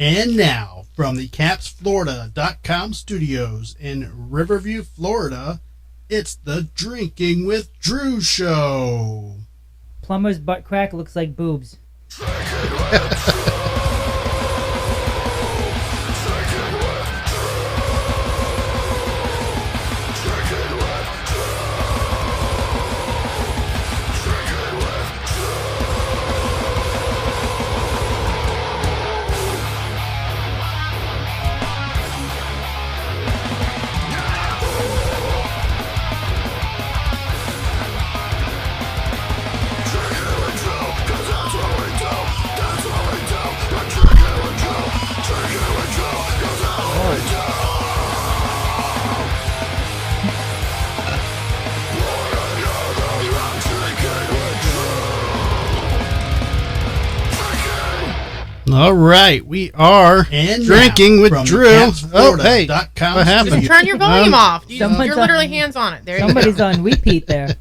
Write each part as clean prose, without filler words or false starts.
And now, from the CapsFlorida.com studios in Riverview, Florida, it's the Drinking with Drew show. Plumber's butt crack looks like boobs. All right, we are drinking with Drew. Oh, hey, what happened? Just turn your volume off. You're literally hands on it. There Somebody's you go. On repeat there.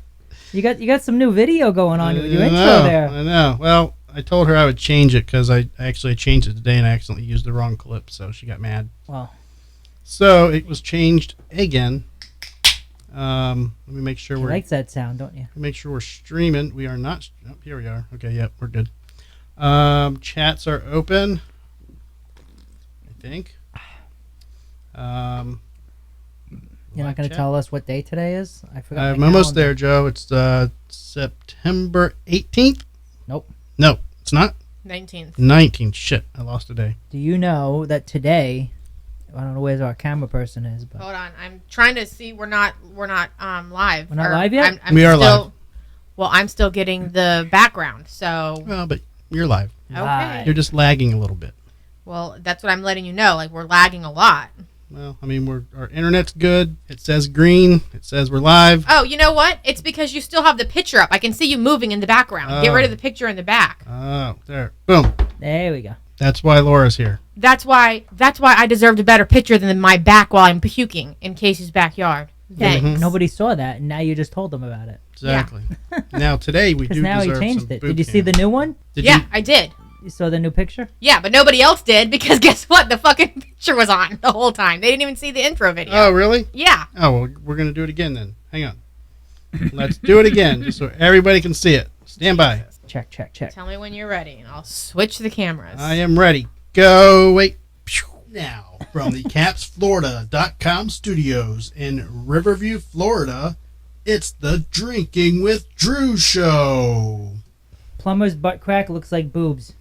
You got some new video going on with your intro there. I know. Well, I told her I would change it because I actually changed it today and I accidentally used the wrong clip, so she got mad. Wow. So it was changed again. Let me make sure you like that sound, don't you? Make sure we're streaming. We are not. Oh, here we are. Okay, yep, we're good. Chats are open, I think. You're not going to tell us what day today is? I forgot. I'm almost there, Joe. It's September 18th? Nope. No, it's not? 19th. 19th. Shit, I lost a day. Do you know that today, I don't know where our camera person is, but hold on. I'm trying to see. We're not live. We're not live yet? We are live. Well, I'm still getting the background, so. Well, but you're live. Okay. You're just lagging a little bit. Well, that's what I'm letting you know. Like, we're lagging a lot. Well, I mean, our internet's good. It says green. It says we're live. Oh, you know what? It's because you still have the picture up. I can see you moving in the background. Get rid of the picture in the back. Oh, there. Boom. There we go. That's why Laura's here. That's why I deserved a better picture than my back while I'm puking in Casey's backyard. Thanks. Mm-hmm. Nobody saw that, and now you just told them about it. Exactly. Yeah. Now, today, we do now deserve he changed some it. Did you see the new one? I did. You saw the new picture? Yeah, but nobody else did because guess what? The fucking picture was on the whole time. They didn't even see the intro video. Oh, really? Yeah. Oh, well, we're going to do it again then. Hang on. Let's do it again just so everybody can see it. Stand by. Check. Tell me when you're ready, and I'll switch the cameras. I am ready. Go. Wait. Now, from the CapsFlorida.com studios in Riverview, Florida, it's the Drinking with Drew show. Plumber's butt crack looks like boobs.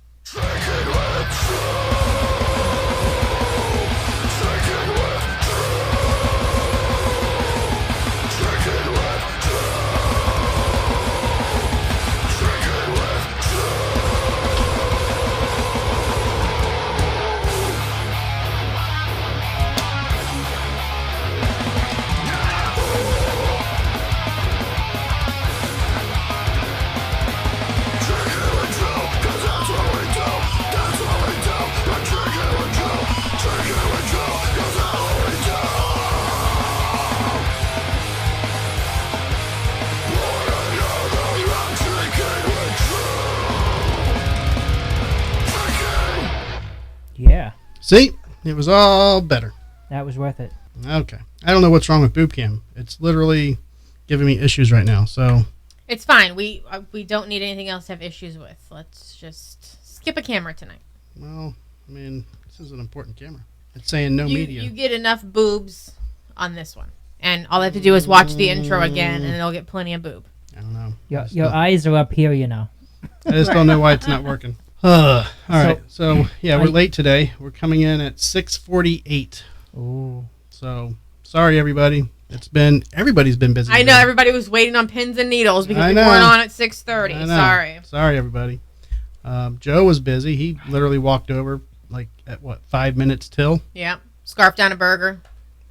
Yeah. See? It was all better. That was worth it. Okay. I don't know what's wrong with Boob Cam. It's literally giving me issues right now, so. It's fine. We don't need anything else to have issues with. Let's just skip a camera tonight. Well, I mean, this is an important camera. It's saying no media. You get enough boobs on this one. And all I have to do is watch the intro again, and it'll get plenty of boob. I don't know. Your eyes are up here, you know. I just don't know why it's not working. All right. So, yeah, we're late today. We're coming in at 6:48. Ooh. So, sorry, everybody. Everybody's been busy. I know. today. Everybody was waiting on pins and needles because we weren't on at 6:30. Sorry. Sorry, everybody. Joe was busy. He literally walked over, at 5 minutes till? Yeah. Scarfed down a burger.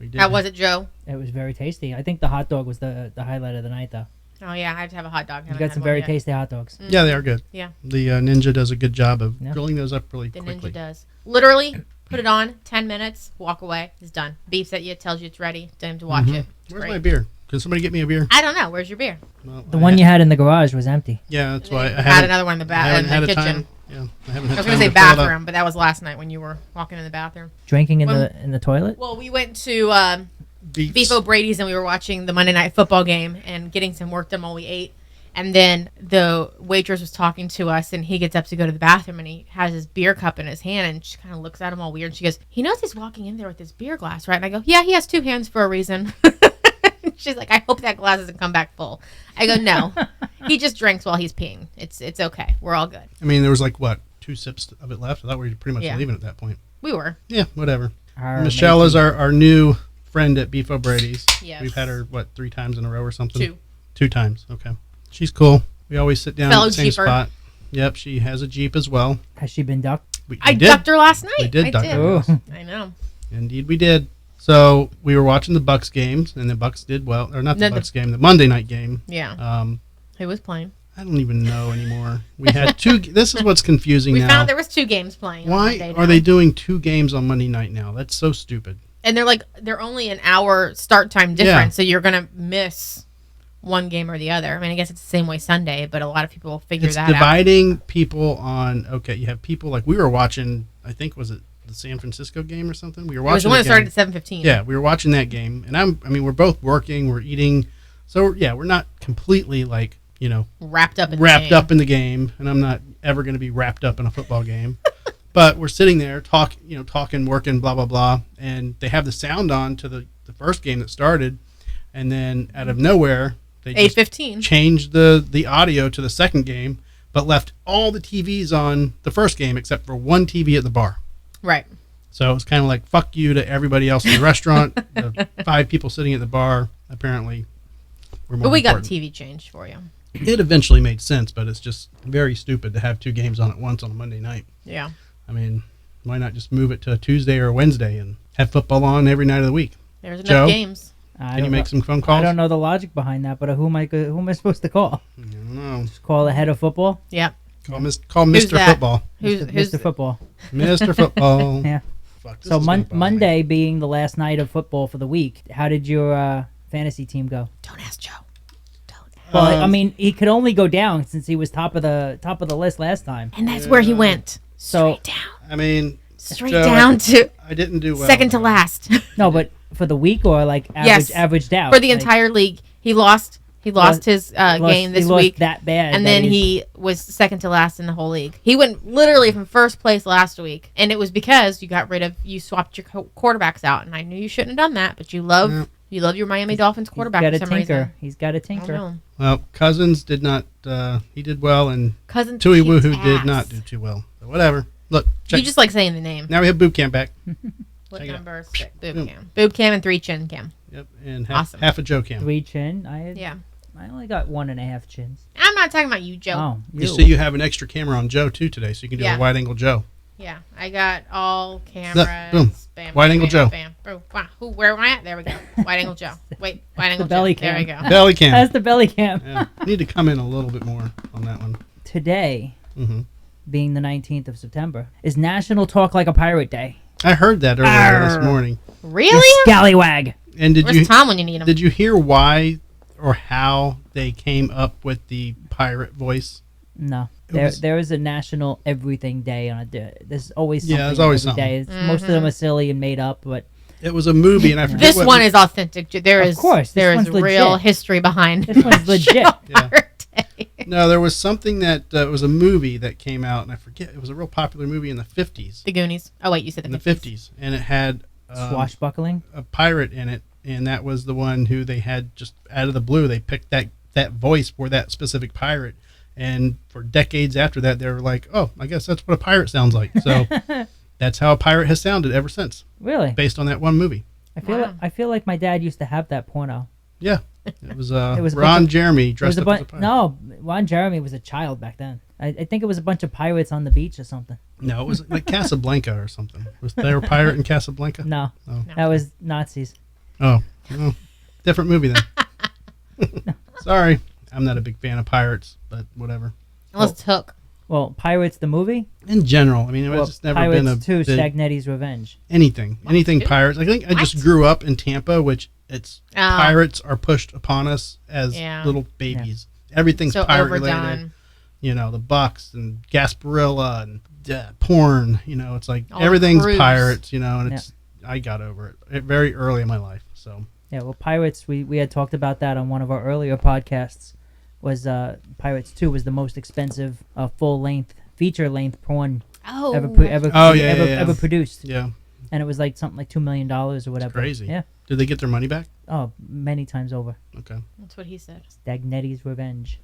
We did. How was it, Joe? It was very tasty. I think the hot dog was the highlight of the night, though. Oh, yeah. I have to have a hot dog. You got some very tasty hot dogs. Yeah, they are good. Yeah. The Ninja does a good job of grilling those up really quickly. The Ninja does. Literally, put it on, 10 minutes, walk away. It's done. Beeps at you, tells you it's ready. Time to watch it. Where's my beer? Can somebody get me a beer? I don't know. Where's your beer? Well, The one you had in the garage was empty. Yeah, that's why I had another one in the kitchen. Yeah, I haven't had I was time going to say to fill it up. bathroom, but that was last night when you were walking in the bathroom. Drinking in the toilet? Well, we went to Beef O'Brady's and we were watching the Monday Night Football game and getting some work done while we ate. And then the waitress was talking to us, and he gets up to go to the bathroom, and he has his beer cup in his hand, and she kind of looks at him all weird. And she goes, he knows he's walking in there with his beer glass, right? And I go, yeah, he has two hands for a reason. She's like, I hope that glass doesn't come back full. I go, no. He just drinks while he's peeing. It's okay. We're all good. I mean, there was like, what, 2 sips of it left? I thought we were pretty much leaving at that point. We were. Yeah, whatever. Michelle is our new friend at Beef O'Brady's. Yes. We've had her, 3 times in a row or something? 2. 2 times, okay. She's cool. We always sit down Fellow at the same Jeeper. spot. Yep, she has a Jeep as well. Has she been ducked? I ducked her last night. We did duck her. Oh. I know. Indeed, we did. So we were watching the Bucks games, and the Bucks did well. Or not the Bucks game, the Monday night game. Yeah. Who was playing? I don't even know anymore. We had 2. This is what's confusing We now. found there was 2 games playing. Why are they doing 2 games on Monday night now? That's so stupid. And they're only an hour start time difference, so you're gonna miss one game or the other. I mean, I guess it's the same way Sunday, but a lot of people will figure that out. It's dividing people on. Okay, you have people like we were watching. I think was it the San Francisco game or something? We were watching. It was the one that started at 7:15. Yeah, we were watching that game, and I mean, we're both working, we're eating, so yeah, we're not completely like wrapped up in the game, and I'm not ever going to be wrapped up in a football game. But we're sitting there talking, working, blah blah blah, and they have the sound on to the first game that started, and then out of nowhere they 8:15 changed the audio to the second game, but left all the TVs on the first game except for one TV at the bar. Right. So it was kind of like fuck you to everybody else in the restaurant. The 5 people sitting at the bar apparently were more. But we important. got the TV changed for you. It eventually made sense, but it's just very stupid to have 2 games on at once on a Monday night. Yeah. I mean, why not just move it to a Tuesday or a Wednesday and have football on every night of the week? There's enough Joe, games. Can you make some phone calls? I don't know the logic behind that, but who am I supposed to call? I don't know. Just call the head of football? Yeah. Call Mr. that? Football. Who's Mr. Football. Mr. Football. Yeah. Fuck, this So is gonna bother me. Monday being the last night of football for the week, how did your fantasy team go? Don't ask Joe. Don't. Well, I mean, he could only go down since he was top of the list last time. And that's where he went. So Straight down. I mean, Straight Joe, down to I didn't do well. second to last. no, but for the week or like averaged out For the like, entire league. He lost his game this he lost week. that bad, And that then he was second to last in the whole league. He went literally from first place last week. And it was because you swapped your quarterbacks out. And I knew you shouldn't have done that, but you love your Miami Dolphins quarterback for some reason. He's got a I tinker. know. Well, Cousins did not. He did well, and Cousins Tui kicks Woohoo did ass. not do too well. So whatever. Look, check. You just like saying the name. Now we have boot camp back. What check it out. number? 6. Boob Boom. cam. Boob cam and 3 chin cam. Yep, and Awesome. half a Joe cam. 3 chin. Yeah. I only got 1.5 chins. I'm not talking about you, Joe. Oh, You see, you have an extra camera on Joe too today, so you can do Yeah. a wide angle Joe. Yeah, I got all cameras. Boom. Bam, Wide bam, angle bam, Joe. Bam. Oh, wow. Where am I at? There we go. Wide angle Joe. Wait, wide angle the belly Joe. There we cam. go. Belly cam. That's the belly cam. Yeah, need to come in a little bit more on that one. Today, Hmm. being the 19th of September, is National Talk Like a Pirate Day. I heard that earlier this morning. You Really? scallywag. And Where's Tom when you need him? did you hear why or how they came up with the pirate voice? No. was- There is a National Everything Day on a day. There's always something. Yeah, there's always every day. Most of them are silly and made up, but It was a movie, and I forget This what one is authentic. There Of is, course, this there is one's real legit. history behind this one's legit. Yeah. Pirate Day. No, there was something that it was a movie that came out, and I forget. It was a real popular movie in the 50s. The Goonies. Oh wait, you said In the the 50s. 50s, and it had Swashbuckling. a pirate in it, and that was the one who they had just out of the blue. They picked that voice for that specific pirate, and for decades after that, they were like, "Oh, I guess that's what a pirate sounds like." So that's how a pirate has sounded ever since, Really? based on that one movie. Wow. I feel like my dad used to have that porno. Yeah, it was, was a Ron bunch of- Jeremy It was dressed a up as a bunch. pirate. No, Ron Jeremy was a child back then. I think it was a bunch of pirates on the beach or something. No, it was like Casablanca or something. Was there a pirate in Casablanca? No, Oh. that was Nazis. Oh, well, different movie then. Sorry, I'm not a big fan of pirates, but whatever. Unless it's Hook. Well, Pirates the movie. In general, I mean, Well, it's just never Pirates been a 2: big, Stagnetti's Revenge. anything pirates. I think I just What? grew up in Tampa, which it's Oh. pirates are pushed upon us as Yeah. little babies. Everything's So pirate overdone. related. the Bucks and Gasparilla and porn. It's like All everything's cruise. pirates. And it's I got over it very early in my life. So yeah, well, Pirates. We had talked about that on one of our earlier podcasts. Was Pirates 2 was the most expensive full-length feature-length porn ever produced. Yeah, and it was like something like $2 million or whatever. it's crazy. Yeah. Did they get their money back? Oh, many times over. Okay. That's what he said. Dagnetti's revenge.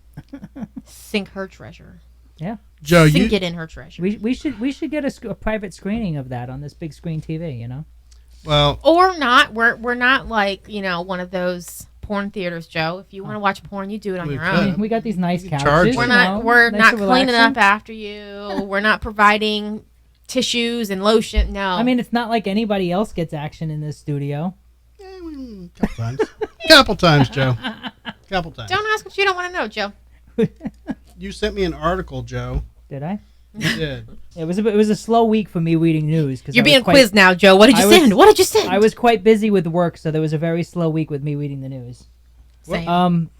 Sink her treasure. Yeah. Joe, Sink it in her treasure. We should get a private screening of that on this big screen TV. Well, Or not. We're not like one of those porn theaters, Joe. If you want to watch porn, you do it on We your could. own. We got these nice couches. charge We're you not. We're nice not and cleaning relaxing. up after you. We're not providing tissues and lotion. No. I mean, it's not like anybody else gets action in this studio. couple times, Joe. Couple times. don't ask what you don't want to know, Joe. You sent me an article, Joe. Did I? You did. It was a slow week for me reading news because You're being quizzed now, Joe. What did you send? What did you send? I was quite busy with work, so there was a very slow week with me reading the news. Same.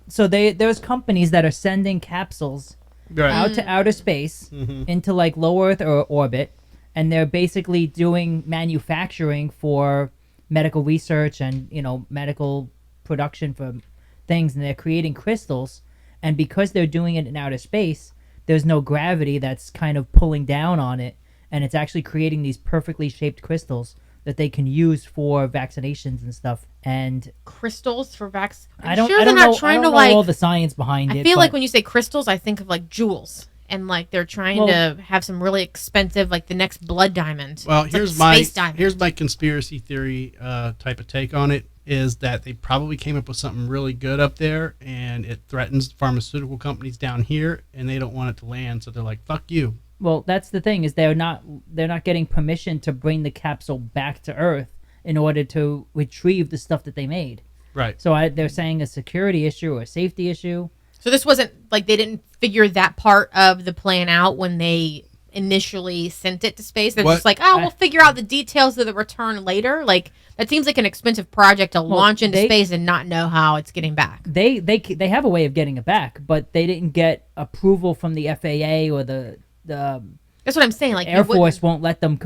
So there's companies that are sending capsules Right. out to outer space into like low Earth or orbit, and they're basically doing manufacturing for medical research and medical production for things, and they're creating crystals, and because they're doing it in outer space, there's no gravity that's kind of pulling down on it, and it's actually creating these perfectly shaped crystals that they can use for vaccinations and stuff. And crystals for vaccines. I don't know all the science behind it. I feel like when you say crystals, I think of like jewels, and like they're trying to have some really expensive, like the next blood diamond. Well, It's here's like my space diamond. here's my conspiracy theory type of take on it, is that they probably came up with something really good up there, and it threatens pharmaceutical companies down here, and they don't want it to land, so they're like, "Fuck you." Well, that's the thing, is they're not getting permission to bring the capsule back to Earth in order to retrieve the stuff that they made. Right. So they're saying a security issue or a safety issue. So this wasn't like they didn't figure that part of the plan out when they initially sent it to space. They're just like, we'll figure out the details of the return later. Like that seems like an expensive project to launch into space and not know how it's getting back. They have a way of getting it back, but they didn't get approval from the FAA or the That's what I'm saying. Like Air Force won't let them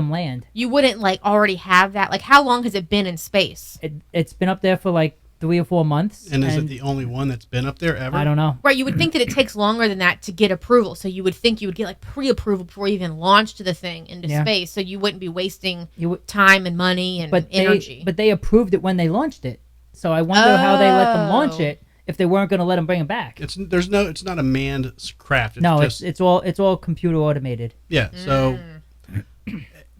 land. You wouldn't like already have that. Like how long has it been in space? It's been up there for like 3 or 4 months. And is it the only one that's been up there ever? I don't know. Right, you would think that it takes longer than that to get approval. So you would think you would get like pre-approval before you even launched the thing into space. So you wouldn't be wasting time and money and energy. But they approved it when they launched it. So I wonder how they let them launch it if they weren't going to let them bring it back. It's not a manned craft. It's all computer automated. Yeah. So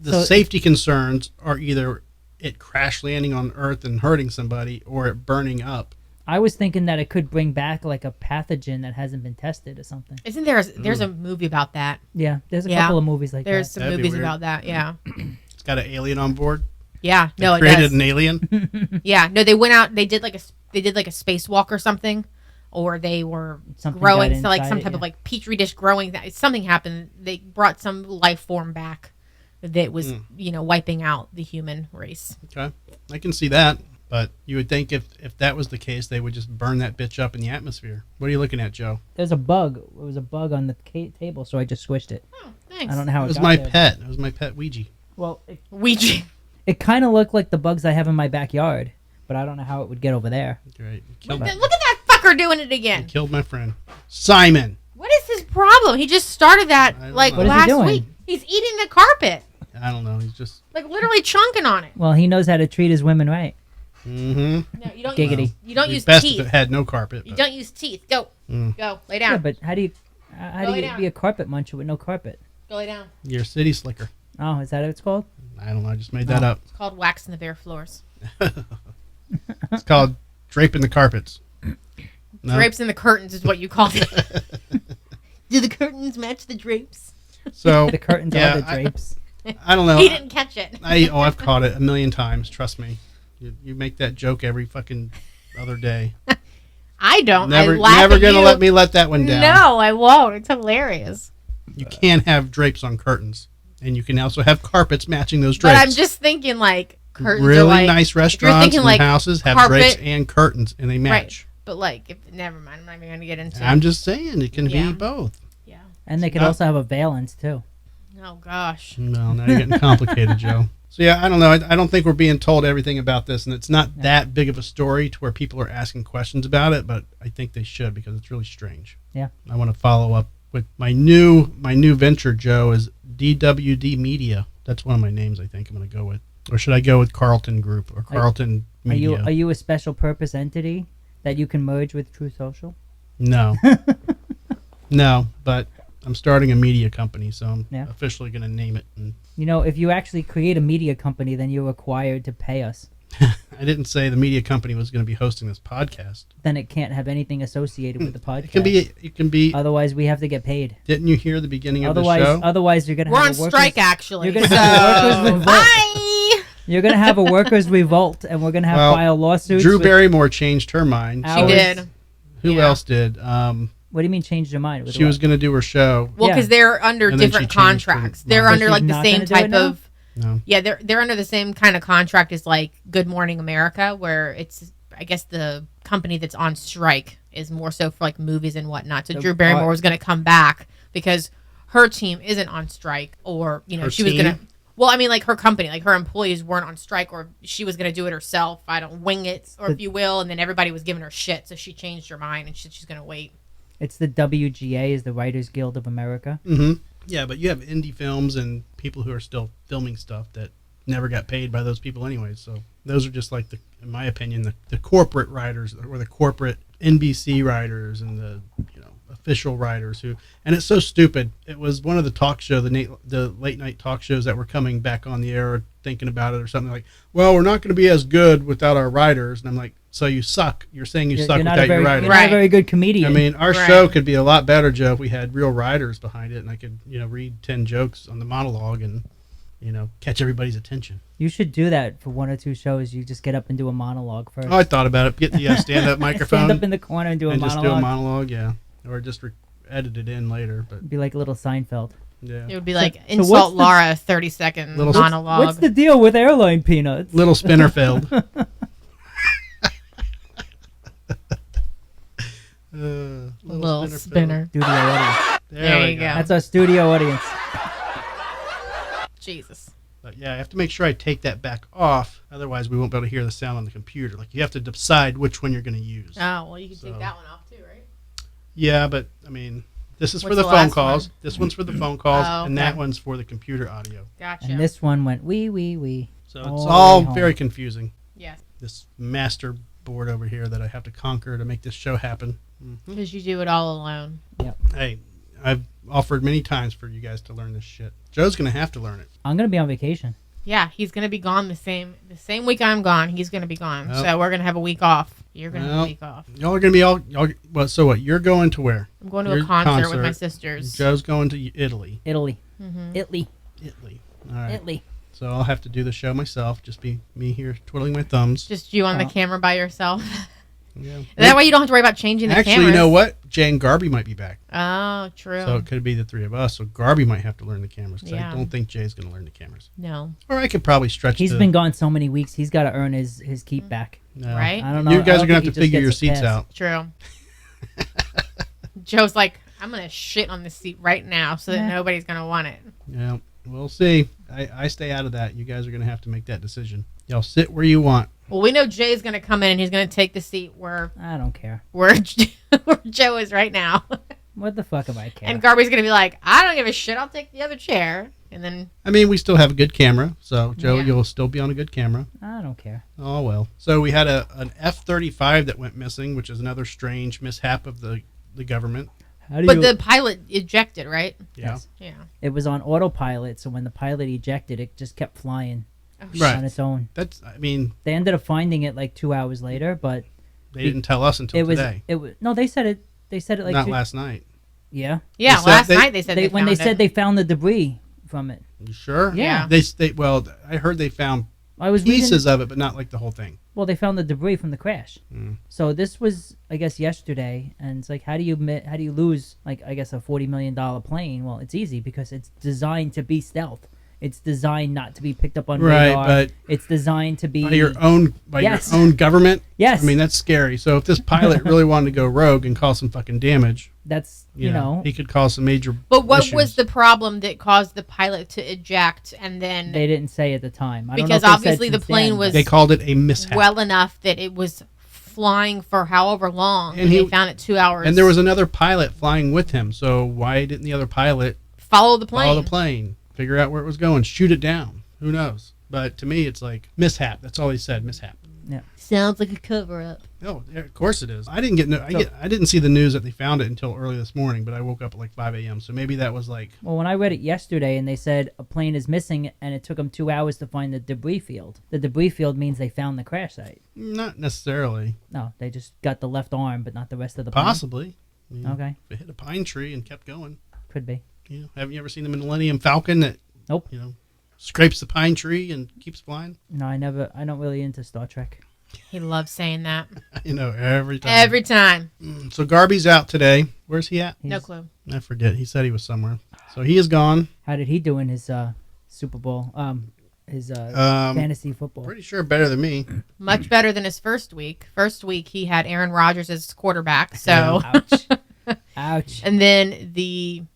the safety concerns are either it crash landing on Earth and hurting somebody, or it burning up. I was thinking that it could bring back like a pathogen that hasn't been tested or something. Isn't there's a movie about that? Yeah, there's a couple of movies like there's that. There's some movies about that. Yeah. It's got an alien on board. Yeah. They created an alien. Yeah. No, they went out. They did like a spacewalk or something, or they were growing. So like some type of like petri dish growing. Something happened. They brought some life form back that was wiping out the human race. Okay, I can see that. But you would think if that was the case, they would just burn that bitch up in the atmosphere. What are you looking at, Joe? There's a bug. It was a bug on the table, so I just squished it. Oh, thanks. I don't know how it was my pet. It was my pet Ouija. Well, Ouija. It kind of looked like the bugs I have in my backyard, but I don't know how it would get over there. Great. Look at that fucker doing it again. He killed my friend Simon. What is his problem? He just started that like know. What is he last doing? week. He's eating the carpet. I don't know. He's just like literally chunking on it. Well, he knows how to treat his women right. Mm-hmm. No, you don't. Giggity. You don't use best teeth. if it had no carpet. You don't use teeth. Go. Go. Lay down. Yeah, but how do you be a carpet muncher with no carpet? Go lay down. You're a city slicker. Oh, is that what it's called? I don't know. I just made that up. It's called waxing the bare floors. It's called draping the carpets. No? Drapes in the curtains is what you call it. Do the curtains match the drapes? So The curtains are the drapes. I don't know. He didn't catch it. I've caught it a million times. Trust me. You make that joke every fucking other day. I don't. Never I laugh at gonna you. let me let that one down. No, I won't. It's hilarious. You can't have drapes on curtains, and you can also have carpets matching those drapes. But I'm just thinking like curtains really are like nice if you're restaurants thinking, and like, houses have carpet, drapes and curtains, and they match. But like, never mind. I'm not even gonna get into. I'm just saying it can Yeah. be both. Yeah. And they could also have a valence too. Oh gosh. No, now you're getting complicated, Joe. So yeah, I don't know. I don't think we're being told everything about this, and it's not that big of a story to where people are asking questions about it. But I think they should because it's really strange. Yeah. I want to follow up with my new venture. Joe is DWD Media. That's one of my names. I think I'm going to go with, or should I go with Carlton Group or Carlton Media? Are you a special purpose entity that you can merge with True Social? No, no, but I'm starting a media company, so I'm officially going to name it. And if you actually create a media company, then you're required to pay us. I didn't say the media company was going to be hosting this podcast. Then it can't have anything associated with the podcast. It can be. Otherwise, we have to get paid. Didn't you hear the beginning of the show? Otherwise, you're going to We're have on strike, actually. You're going to have a workers' revolt. Bye! You're going to have a workers' revolt, and we're going to have file lawsuits. Drew Barrymore changed her mind. She did. Who else did? What do you mean changed your mind? She was going to do her show. Well, because they're under different contracts. They're under like the same type of. No. Yeah, they're under the same kind of contract as like Good Morning America, where it's, I guess, the company that's on strike is more so for like movies and whatnot. So Drew Barrymore was going to come back because her team isn't on strike, or she was going to. Well, I mean, like her company, like her employees weren't on strike, or she was going to do it herself. I don't wing it, or if you will, and then everybody was giving her shit, so she changed her mind and she's going to wait. It's the WGA, is the Writers Guild of America. Mm-hmm. Yeah, but you have indie films and people who are still filming stuff that never got paid by those people anyway. So those are just like, in my opinion, the corporate writers, or the corporate NBC writers and the official writers who. And it's so stupid. It was one of the talk show, the late night talk shows that were coming back on the air, or thinking about it or something like, well, we're not going to be as good without our writers. And I'm like, so you suck. You're saying you suck without your writers. You're not a very good comedian. I mean, our show could be a lot better, Joe, if we had real writers behind it, and I could, read 10 jokes on the monologue and, catch everybody's attention. You should do that for one or two shows. You just get up and do a monologue first. Oh, I thought about it. Get the stand-up microphone. Stand up in the corner and do a monologue. Just do a monologue, yeah. Or just edit it in later. But it'd be like a little Seinfeld. Yeah. It would be like insult Laura, 30-second monologue. What's the deal with airline peanuts? Little Spinnerfeld. Little spinner. Studio audience. There you go. That's our studio audience. Jesus. But yeah, I have to make sure I take that back off. Otherwise, we won't be able to hear the sound on the computer. Like, you have to decide which one you're going to use. Oh, well, you can take that one off too, right? Yeah, but, I mean, this is for the phone calls. This one's for the phone calls, and that one's for the computer audio. Gotcha. And this one went wee. So it's all very confusing. Yes. This master board over here that I have to conquer to make this show happen. Because you do it all alone. Yep. Hey, I've offered many times for you guys to learn this shit. Joe's going to have to learn it. I'm going to be on vacation. Yeah, he's going to be gone the same week I'm gone. He's going to be gone. So we're going to have a week off. You're going to have a week off. Y'all are going to be well, so what? You're going to where? I'm going to a concert with my sisters. Joe's going to Italy. Mm-hmm. Italy. All right. Italy. So I'll have to do the show myself. Just be me here twiddling my thumbs. Just you on the camera by yourself. Yeah. That way you don't have to worry about changing the cameras. Actually, you know what? Jane Garby might be back. Oh, true. So it could be the three of us. So Garby might have to learn the cameras. Because I don't think Jay's going to learn the cameras. No. Or I could probably stretch. He's been gone so many weeks. He's got to earn his keep back. No. Right? I don't know. You guys are going to have to figure your seats out. True. Joe's like, I'm going to shit on this seat right now so that nobody's going to want it. Yeah. We'll see. I stay out of that. You guys are going to have to make that decision. Y'all sit where you want. Well, we know Jay's going to come in and he's going to take the seat where I don't care. Where Joe is right now. What the fuck am I care? And Garby's going to be like, I don't give a shit. I'll take the other chair. And then... I mean, we still have a good camera. So, Joe, you'll still be on a good camera. I don't care. Oh, well. So we had an F-35 that went missing, which is another strange mishap of the government. But the pilot ejected, right? Yeah. Yes. Yeah. It was on autopilot, so when the pilot ejected, it just kept flying on its own. They ended up finding it like 2 hours later, but they didn't tell us until today. No, they said it. They said it like not last night. Yeah. Yeah, last night they said when they said they found the debris from it. You sure? Yeah. I heard they found I pieces of it, but not like the whole thing. Well, they found the debris from the crash. So this was, I guess, yesterday, and it's like, how do you lose, like, I guess, a $40 million plane? Well, it's easy because it's designed to be stealth. It's designed not to be picked up on Right, radar. but it's designed to be by your own Yes. your own government. Yes. I mean, that's scary. So if this pilot really wanted to go rogue and cause some fucking damage, That's you know he could cause some major. But what issues. was the problem that caused the pilot to eject and then they didn't say at the time. I don't know Because if they said obviously the since plane then, was- They called it a mishap. well enough that it was flying for however long, And and he- they found it 2 hours. and there was another pilot flying with him. So why didn't the other pilot follow the plane. follow the plane, figure out where it was going, shoot it down? Who knows? But to me, it's like mishap. That's all he said, mishap. Sounds like a cover up. Oh, yeah, of course it is. I didn't get I didn't see the news that they found it until early this morning, but I woke up at like 5 a.m. So maybe that was like Well, when I read it yesterday and they said a plane is missing and it took them 2 hours to find the debris field. The debris field means they found the crash site. not necessarily. No, they just got the left arm, but not the rest of the plane. Possibly. I mean, Okay, if it hit a pine tree and kept going. could be. Haven't you ever seen the Millennium Falcon that Nope. scrapes the pine tree and keeps flying? No, I don't really into Star Trek. He loves saying that. Every time. Every time. So Garby's out today. Where's he at? No He's- clue. I forget. He said he was somewhere. So he is gone. How did he do in his Super Bowl? His fantasy football. Pretty sure better than me. Much better than his first week. First week he had Aaron Rodgers as quarterback. So Ouch. Ouch. and then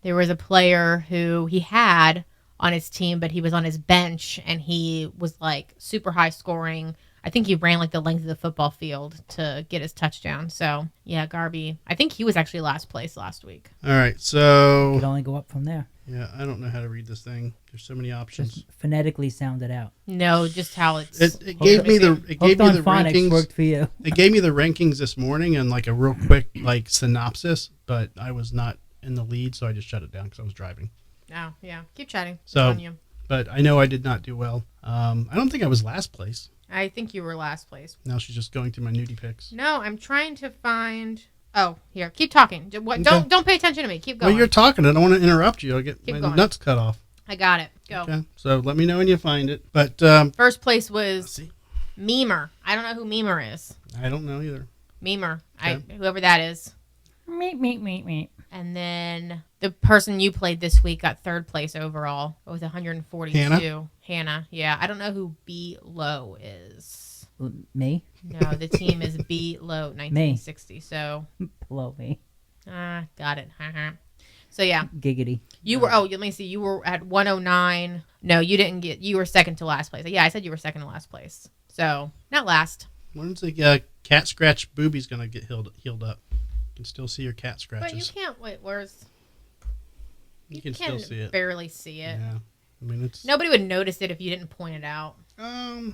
there was a player who he had on his team, but he was on his bench and he was like super high scoring. I think he ran like the length of the football field to get his touchdown. So yeah, Garby. I think he was actually last place last week. All right. So Could only go up from there. yeah, I don't know how to read this thing. There's so many options. Just phonetically sound it out. No, just how it's. It gave me the Hooked on phonics rankings. worked for you. It gave me the rankings this morning and like a real quick like synopsis, but I was not in the lead, so I just shut it down because I was driving. Oh yeah, keep chatting. So- On you. But I know I did not do well. I don't think I was last place. I think you were last place. Now she's just going through my nudie pics. No, I'm trying to find. Oh, here. Keep talking. Okay. Don't pay attention to me. Keep going. Well, you're talking. I don't want to interrupt you. I'll get Keep my going. nuts cut off. I got it. Go. Okay. So let me know when you find it. But First place let's was see. Memer. I don't know who Memer is. I don't know either. Memer. Okay. Whoever that is. Meet. And then the person you played this week got third place overall with 142. Hannah. Yeah. I don't know who B Low is. Me? No, the team is B Low 1960. So, Below me. got it. So yeah, Giggity. you were. Oh, let me see. You were at 109. No, you didn't get. You were second to last place. Yeah, I said you were second to last place. So not last. When's the cat scratch boobies gonna get healed up? You can still see your cat scratches. But you can't. Wait, where's? You can still see it. Barely see it. Yeah. I mean it's Nobody would notice it if you didn't point it out.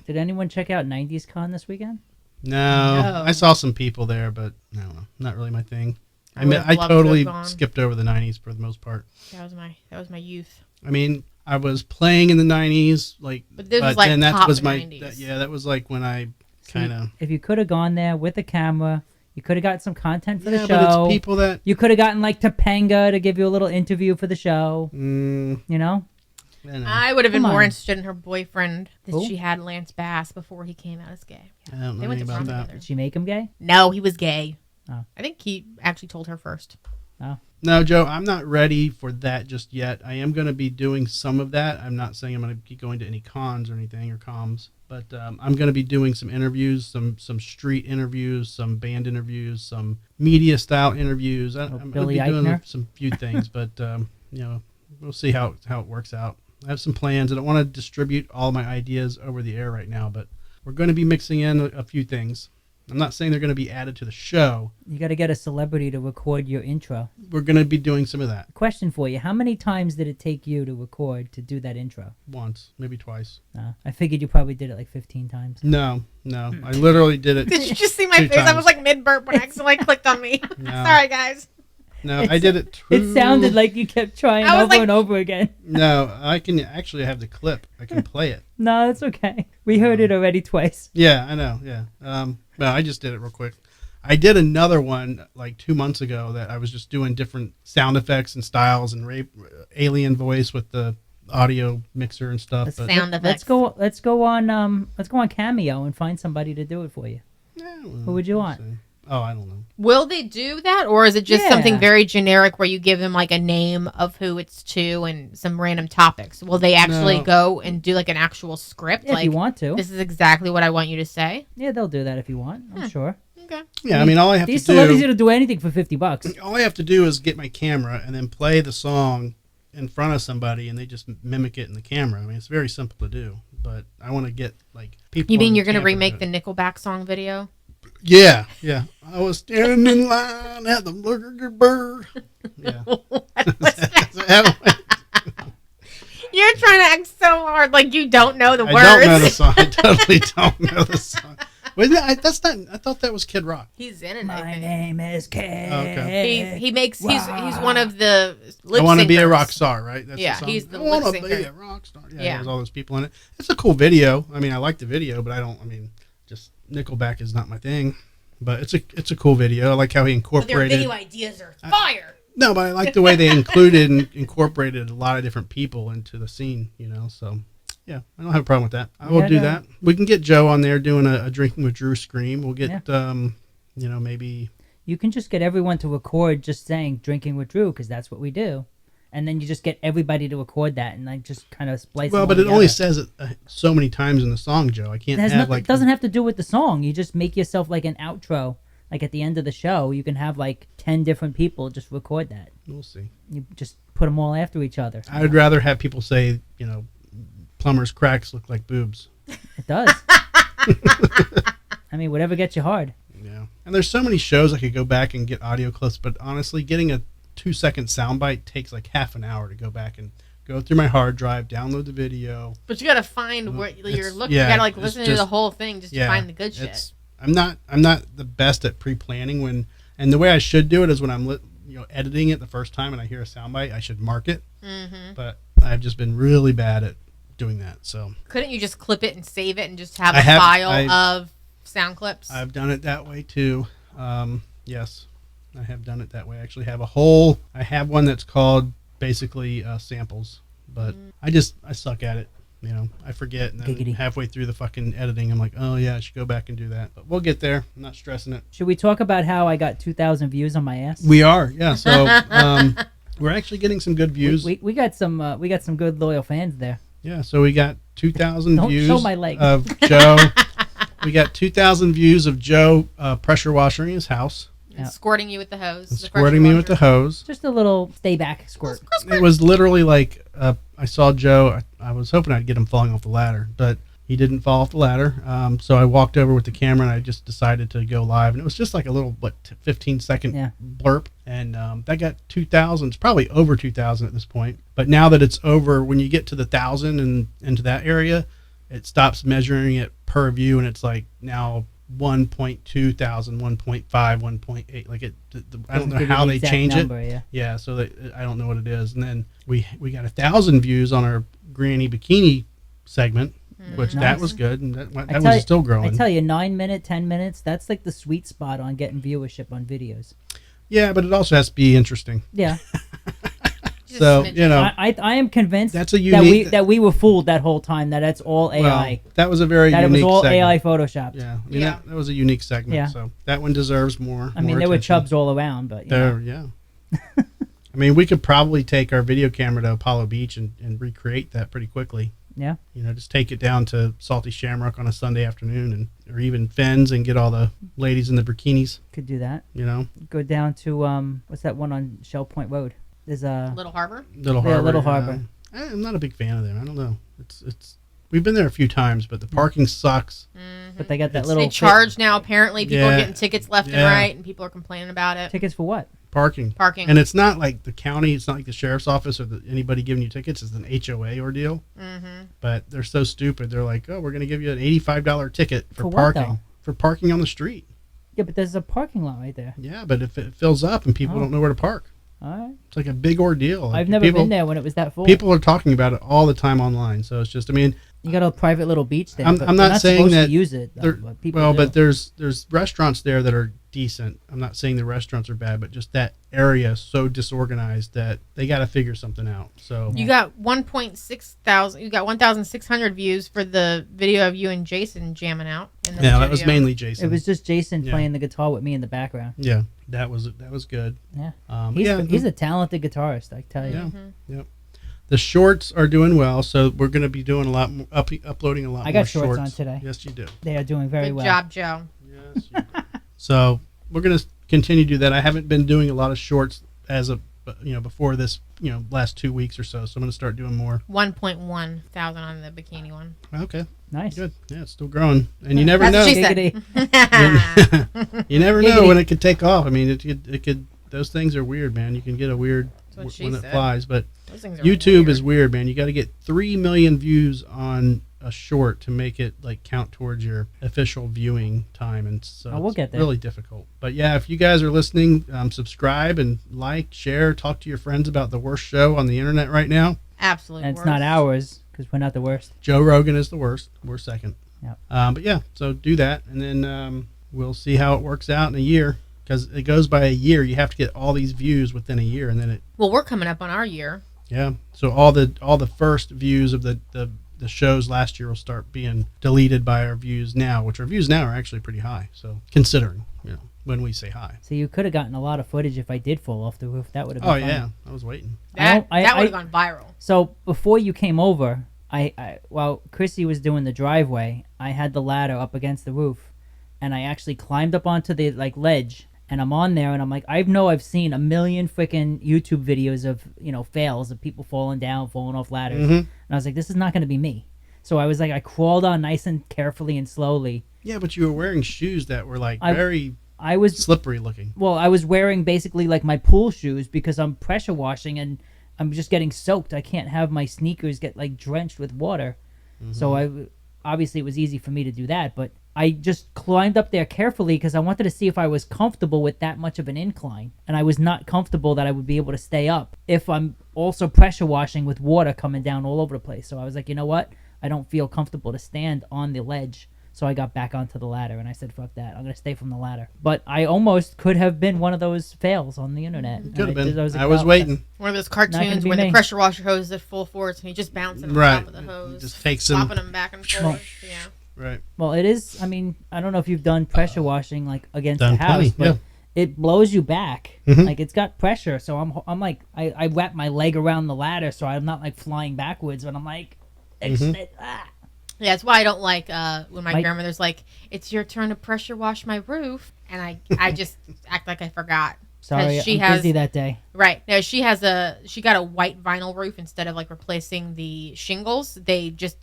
Did anyone check out 90s Con this weekend? no. I saw some people there, but I don't know. Not really my thing. I mean, would've I loved to totally have gone. skipped over the 90s for the most part. That was my youth. I mean, I was playing in the 90s, But this was like then that top was my 90s. that was like when I kind of If you could have gone there with a camera, you could have got some content for the but show. it's people that You could have gotten like Topanga to give you a little interview for the show. You know? I don't know. I would have been Come more on. interested in her boyfriend that Who? she had, Lance Bass, before he came out as gay. I don't know They went anything to about prom that. together. Did she make him gay? No, he was gay. Oh. I think he actually told her first. No, Joe, I'm not ready for that just yet. I am going to be doing some of that. I'm not saying I'm going to be going to any cons or anything or comms, but I'm going to be doing some interviews, some street interviews, some band interviews, some media style interviews. I'm going to Billy be doing Eichner? some few things, but we'll see how it works out. I have some plans. I don't want to distribute all my ideas over the air right now, but we're going to be mixing in a few things. I'm not saying they're going to be added to the show. You got to get a celebrity to record your intro. We're going to be doing some of that Question for you. How many times did it take you to record to do that intro? once, maybe twice. I figured you probably did it like 15 times. No. I literally did it. Did you just see my 2 face? I times. was like mid burp when I accidentally clicked on me. No. Sorry, guys. No, I did it. It sounded like you kept trying I was over like- and over again. No, I can actually have the clip. I can play it. No, it's okay. We heard it already twice. Yeah, I know. Yeah. Well, I just did it real quick. I did another one like 2 months ago that I was just doing different sound effects and styles and alien voice with the audio mixer and stuff. The But sound effects. Let's go on Cameo and find somebody to do it for you. yeah, Who would you we'll want? see. Oh, I don't know. Will they do that, or is it just something very generic where you give them like a name of who it's to and some random topics? Will they actually go and do like an actual script? If you want to. This is exactly what I want you to say. Yeah, they'll do that if you want. I'm sure. Okay. Yeah, I mean, all I have to do... These celebrities will do anything for $50. All I have to do is get my camera and then play the song in front of somebody, and they just mimic it in the camera. I mean, it's very simple to do, but I want to get, like, people... You mean you're going to remake the Nickelback song video? Yeah. I was standing in line at the Burger Bird. Yeah. You're trying to act so hard like you don't know the words. I don't know the song. I totally don't know the song. Wait, that's not. I thought that was Kid Rock. He's in it. My name is Kid. Oh, okay. He makes. He's one of the lip I want to be a singers. rock star, right? That's the song. He's the I lip want to singer. be a rock star. Yeah, Yeah. there's all those people in it. It's a cool video. I mean, I like the video, but I don't. I mean, just Nickelback is not my thing. But it's a cool video. I like how he incorporated. Their video ideas are fire. No, but I like the way they included and incorporated a lot of different people into the scene. You know, so. Yeah, I don't have a problem with that. I will do that. We can get Joe on there doing a Drinking with Drew scream. We'll get, maybe... You can just get everyone to record just saying Drinking with Drew, because that's what we do. And then you just get everybody to record that and like just kind of splice Well, them but it together. only says it so many times in the song, Joe. I can't have It doesn't have to do with the song. You just make yourself like an outro. Like at the end of the show, you can have like 10 different people just record that. We'll see. You just put them all after each other. I would rather have people say, plumber's cracks look like boobs. It does. I mean, whatever gets you hard. Yeah. And there's so many shows I could go back and get audio clips, but honestly, getting a 2-second soundbite takes like half an hour to go back and go through my hard drive, download the video. But you got to find where you're looking. Yeah, you got to listen to the whole thing just to find the good shit. I'm not the best at pre-planning and the way I should do it is when I'm editing it the first time and I hear a soundbite, I should mark it. Mm-hmm. But I've just been really bad at doing that. So couldn't you just clip it and save it and just have a file of sound clips? I've done it that way too. Yes, I have done it that way. I actually have I have one that's called basically samples, but I suck at it. I forget, and then halfway through the fucking editing, I'm like, oh yeah, I should go back and do that. But we'll get there. I'm not stressing it. Should we talk about how I got 2,000 views on my ass? We are, yeah. So we're actually getting some good views. We got some good loyal fans there. Yeah, so we got 2,000 views show my leg. Of Joe. We got 2,000 views of Joe pressure washing his house. Yeah. Squirting you with the hose. Squirting me with the hose. Just a little stay back squirt. It was literally like I saw Joe. I was hoping I'd get him falling off the ladder, but he didn't fall off the ladder. So I walked over with the camera and I just decided to go live. And it was just like a little 15-second blurb. And that got 2,000. It's probably over 2,000 at this point. But now that it's over, when you get to the 1,000 and into that area, it stops measuring it per view, and it's like now 1.2 thousand, 1.5, 1.8. Like I don't know how they change it. Yeah. So I don't know what it is. And then we got 1,000 views on our Granny Bikini segment, which that was good, and that was still growing. I tell you, 9 minutes, 10 minutes, that's like the sweet spot on getting viewership on videos. Yeah, but it also has to be interesting. Yeah. So I am convinced that's a unique that we were fooled that whole time that that's all AI. Well, that was a very unique it was all segment. AI photoshopped. Yeah, I mean that was a unique segment. Yeah. So that one deserves more. I mean, there were chubs all around, but yeah. I mean, we could probably take our video camera to Apollo Beach and recreate that pretty quickly. Yeah. Just take it down to Salty Shamrock on a Sunday afternoon, or even Fens, and get all the ladies in the bikinis. Could do that. Go down to what's that one on Shell Point Road? There's a Little Harbor. Little Harbor. I'm not a big fan of them. I don't know. It's we've been there a few times, but the parking sucks. Mm-hmm. But they got that little. They charge now. Apparently, people are getting tickets left and right, and people are complaining about it. Tickets for what? Parking. And it's not like the county. It's not like the sheriff's office or anybody giving you tickets. It's an HOA ordeal. Mm-hmm. But they're so stupid. They're like, oh, we're going to give you an $85 ticket for parking. What, for parking on the street. Yeah, but there's a parking lot right there. Yeah, but if it fills up and people don't know where to park. All right. It's like a big ordeal. I've never been there when it was that full. People are talking about it all the time online. So it's just, I mean, you got a private little beach there. I'm not saying that to use it. Though, but there's restaurants there that are decent. I'm not saying the restaurants are bad, but just that area is so disorganized that they got to figure something out. So you got 1,600. You got 1,600 views for the video of you and Jason jamming out. In the that was mainly Jason. It was just Jason playing the guitar with me in the background. Yeah, that was good. Yeah, he's a talented guitarist, I tell you. Yeah, yep. The shorts are doing well, so we're going to be doing a lot more, uploading a lot more. I got shorts on today. Yes, you do. They are doing very well. Good job, Joe. Yes, you do. So we're going to continue to do that. I haven't been doing a lot of shorts as of before this last 2 weeks or so. So I'm going to start doing more. 1.1 thousand on the bikini one. Okay, nice, good. Yeah, it's still growing, and you never know. What she said. You never know when it could take off. I mean, it could. Those things are weird, man. You can get a weird when it flies, but YouTube is weird, man. You got to get 3 million views on a short to make it like count towards your official viewing time, and so we'll get there. Really difficult. But yeah, if you guys are listening, subscribe and like, share, talk to your friends about the worst show on the internet right now. Absolutely, and it's not ours because we're not the worst. Joe Rogan is the worst. We're second. Yep. But yeah, so do that, and then we'll see how it works out in a year. Because it goes by a year, you have to get all these views within a year, and then it. Well, we're coming up on our year. Yeah, so all the first views of the shows last year will start being deleted by our views now, which our views now are actually pretty high. So considering when we say high. So you could have gotten a lot of footage if I did fall off the roof. That would have been. Oh fun. yeah, I was waiting. That would have gone viral. So before you came over, while Chrissy was doing the driveway, I had the ladder up against the roof, and I actually climbed up onto the ledge. And I'm on there, and I'm like, I've seen a million freaking YouTube videos of, fails of people falling down, falling off ladders. Mm-hmm. And I was like, this is not going to be me. So I was like, I crawled on nice and carefully and slowly. Yeah, but you were wearing shoes that were very slippery looking. Well, I was wearing basically like my pool shoes because I'm pressure washing and I'm just getting soaked. I can't have my sneakers get drenched with water. Mm-hmm. So obviously it was easy for me to do that, but I just climbed up there carefully because I wanted to see if I was comfortable with that much of an incline. And I was not comfortable that I would be able to stay up if I'm also pressure washing with water coming down all over the place. So I was like, you know what? I don't feel comfortable to stand on the ledge. So I got back onto the ladder and I said, fuck that. I'm going to stay from the ladder. But I almost could have been one of those fails on the internet. Could have been. I was waiting. One of those cartoons where the pressure washer hose is at full force and he just bouncing on top of the hose. Just fakes flopping them back and forth. Yeah. Right. Well, it is. I mean, I don't know if you've done pressure washing against the house, plenty, but it blows you back. Mm-hmm. It's got pressure, so I'm like, I wrap my leg around the ladder, so I'm not flying backwards, but I'm like, Yeah, that's why I don't like when my grandmother's like, it's your turn to pressure wash my roof, and I just act like I forgot. Sorry, I'm busy that day. Right. No, she got a white vinyl roof instead of replacing the shingles. They just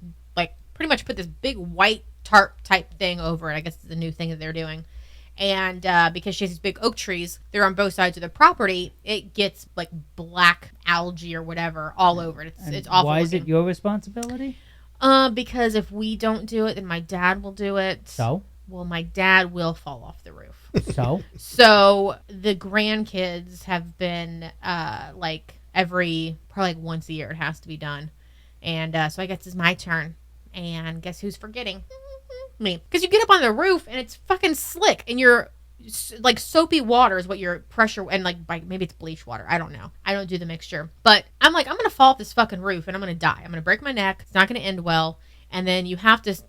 pretty much put this big white tarp type thing over it. I guess it's the new thing that they're doing. And because she has these big oak trees, they're on both sides of the property, it gets black algae or whatever all over it. It's awful. Why is it your responsibility? Because if we don't do it, then my dad will do it. So? Well, my dad will fall off the roof. So? So the grandkids have been probably once a year it has to be done. And so I guess it's my turn. And guess who's forgetting? Me. Because you get up on the roof and it's fucking slick. And you're soapy water is what your pressure, and maybe it's bleach water. I don't know. I don't do the mixture. But I'm going to fall off this fucking roof and I'm going to die. I'm going to break my neck. It's not going to end well. And then you have to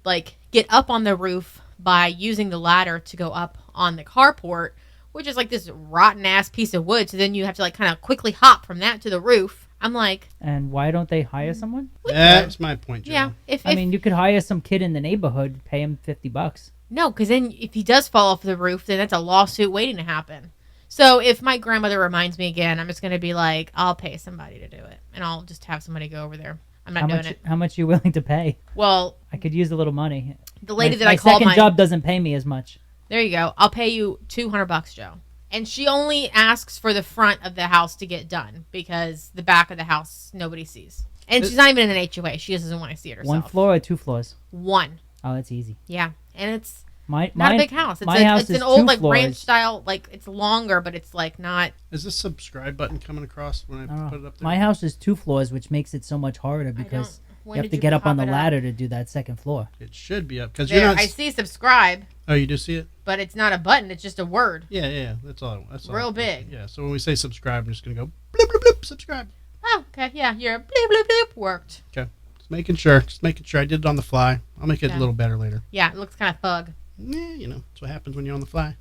get up on the roof by using the ladder to go up on the carport, which is this rotten ass piece of wood. So then you have to kind of quickly hop from that to the roof. I'm like... And why don't they hire someone? That's my point, Joe. Yeah. I mean, you could hire some kid in the neighborhood, pay him $50. No, because then if he does fall off the roof, then that's a lawsuit waiting to happen. So if my grandmother reminds me again, I'm just going to be like, I'll pay somebody to do it. And I'll just have somebody go over there. I'm not doing it. How much are you willing to pay? Well... I could use a little money. The lady that I called... My second job doesn't pay me as much. There you go. I'll pay you $200, Joe. And she only asks for the front of the house to get done because the back of the house nobody sees. And she's not even in an HOA. She just doesn't want to see it herself. 1 floor or 2 floors? 1. Oh, that's easy. Yeah. And it's not a big house. It's an old ranch style, it's longer, but it's not... Is this subscribe button coming across when I put it up there? My house is 2 floors, which makes it so much harder because You have to get up on the ladder to do that second floor. It should be up because you're not. I see subscribe. Oh, you do see it? But it's not a button. It's just a word. Yeah. That's all. That's real all. big. Yeah. So when we say subscribe, I'm just gonna go bloop bloop bloop subscribe. Oh, okay. Yeah, your bloop bloop bloop worked. Okay. Just making sure. I did it on the fly. I'll make it a little better later. Yeah, it looks kind of thug. Yeah, that's what happens when you're on the fly.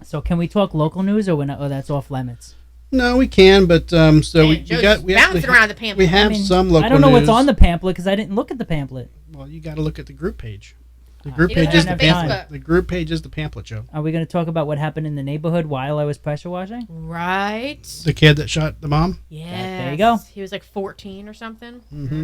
So can we talk local news, or we're not? Oh, that's off limits. No, we can, but we bouncing around the pamphlet. We have some local news. I don't know what's on the pamphlet because I didn't look at the pamphlet. Well, you got to look at the group page. The group page is the pamphlet. The group page is the pamphlet, Joe. Are we going to talk about what happened in the neighborhood while I was pressure washing? Right. The kid that shot the mom? Yeah. There you go. He was like 14 or something. Mm-hmm.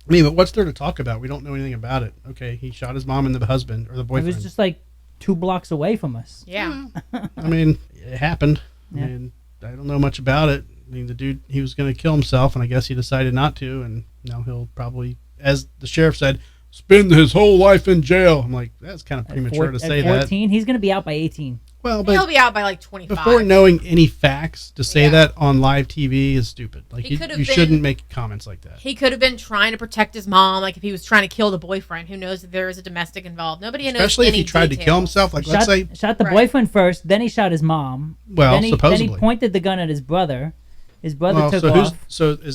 I mean, but what's there to talk about? We don't know anything about it. Okay, he shot his mom and the husband or the boyfriend. It was just like 2 blocks away from us. Yeah. I mean, it happened. Yeah. And I don't know much about it. I mean, the dude, he was going to kill himself, and I guess he decided not to, and now he'll probably, as the sheriff said, spend his whole life in jail. I'm like, that's kind of premature to say that. At 14, he's going to be out by 18. Well, but he'll be out by like 25. Before knowing any facts, to say that on live TV is stupid. Like, you shouldn't make comments like that. He could have been trying to protect his mom, like if he was trying to kill the boyfriend. Who knows if there is a domestic involved? Nobody knows. Especially if he tried to kill himself. Like, let's say shot the boyfriend first, then he shot his mom. Well, Then supposedly. he pointed the gun at his brother. His brother took off.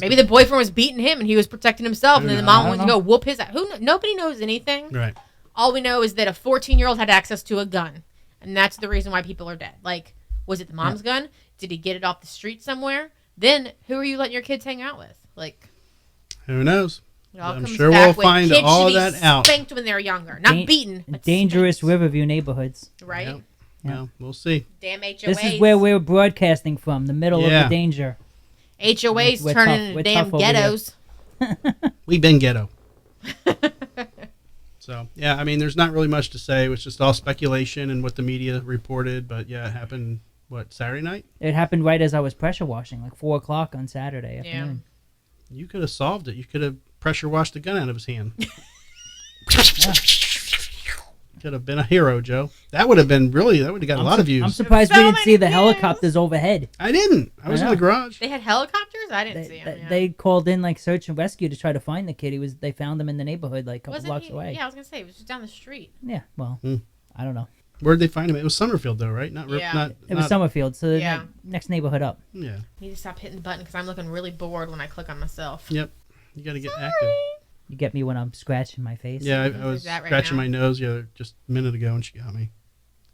Maybe the boyfriend was beating him and he was protecting himself, and then the mom went to go whoop his ass. Nobody knows anything. Right. All we know is that a 14-year-old had access to a gun, and that's the reason why people are dead. Like, was it the mom's gun? Did he get it off the street somewhere? Then who are you letting your kids hang out with? Like, who knows? I'm sure we'll find all that out. Spanked when they're younger, not beaten. But dangerous spanked. Riverview neighborhoods. Right. Yep. Well, we'll see. Damn HOAs. This is where we're broadcasting from, the middle of the danger. HOAs turning into damn ghettos. We've been ghetto. So, yeah, I mean, there's not really much to say. It was just all speculation and what the media reported. But, yeah, it happened, Saturday night? It happened right as I was pressure washing, like 4 o'clock on Saturday afternoon. You could have solved it. You could have pressure washed the gun out of his hand. Could have been a hero, Joe. That would have got a lot of views. I'm surprised we didn't see the helicopters overhead. I didn't. I was in the garage. They had helicopters? I didn't see them. They called in like search and rescue to try to find the kid. They found him in the neighborhood like a couple blocks away. Yeah, I was going to say, it was just down the street. Yeah, well, I don't know. Where'd they find him? It was Summerfield, though, right? It was Summerfield, so the next neighborhood up. Yeah. You need to stop hitting the button because I'm looking really bored when I click on myself. Yep. You got to get active. You get me when I'm scratching my face? Yeah, I was scratching my nose just a minute ago, and she got me.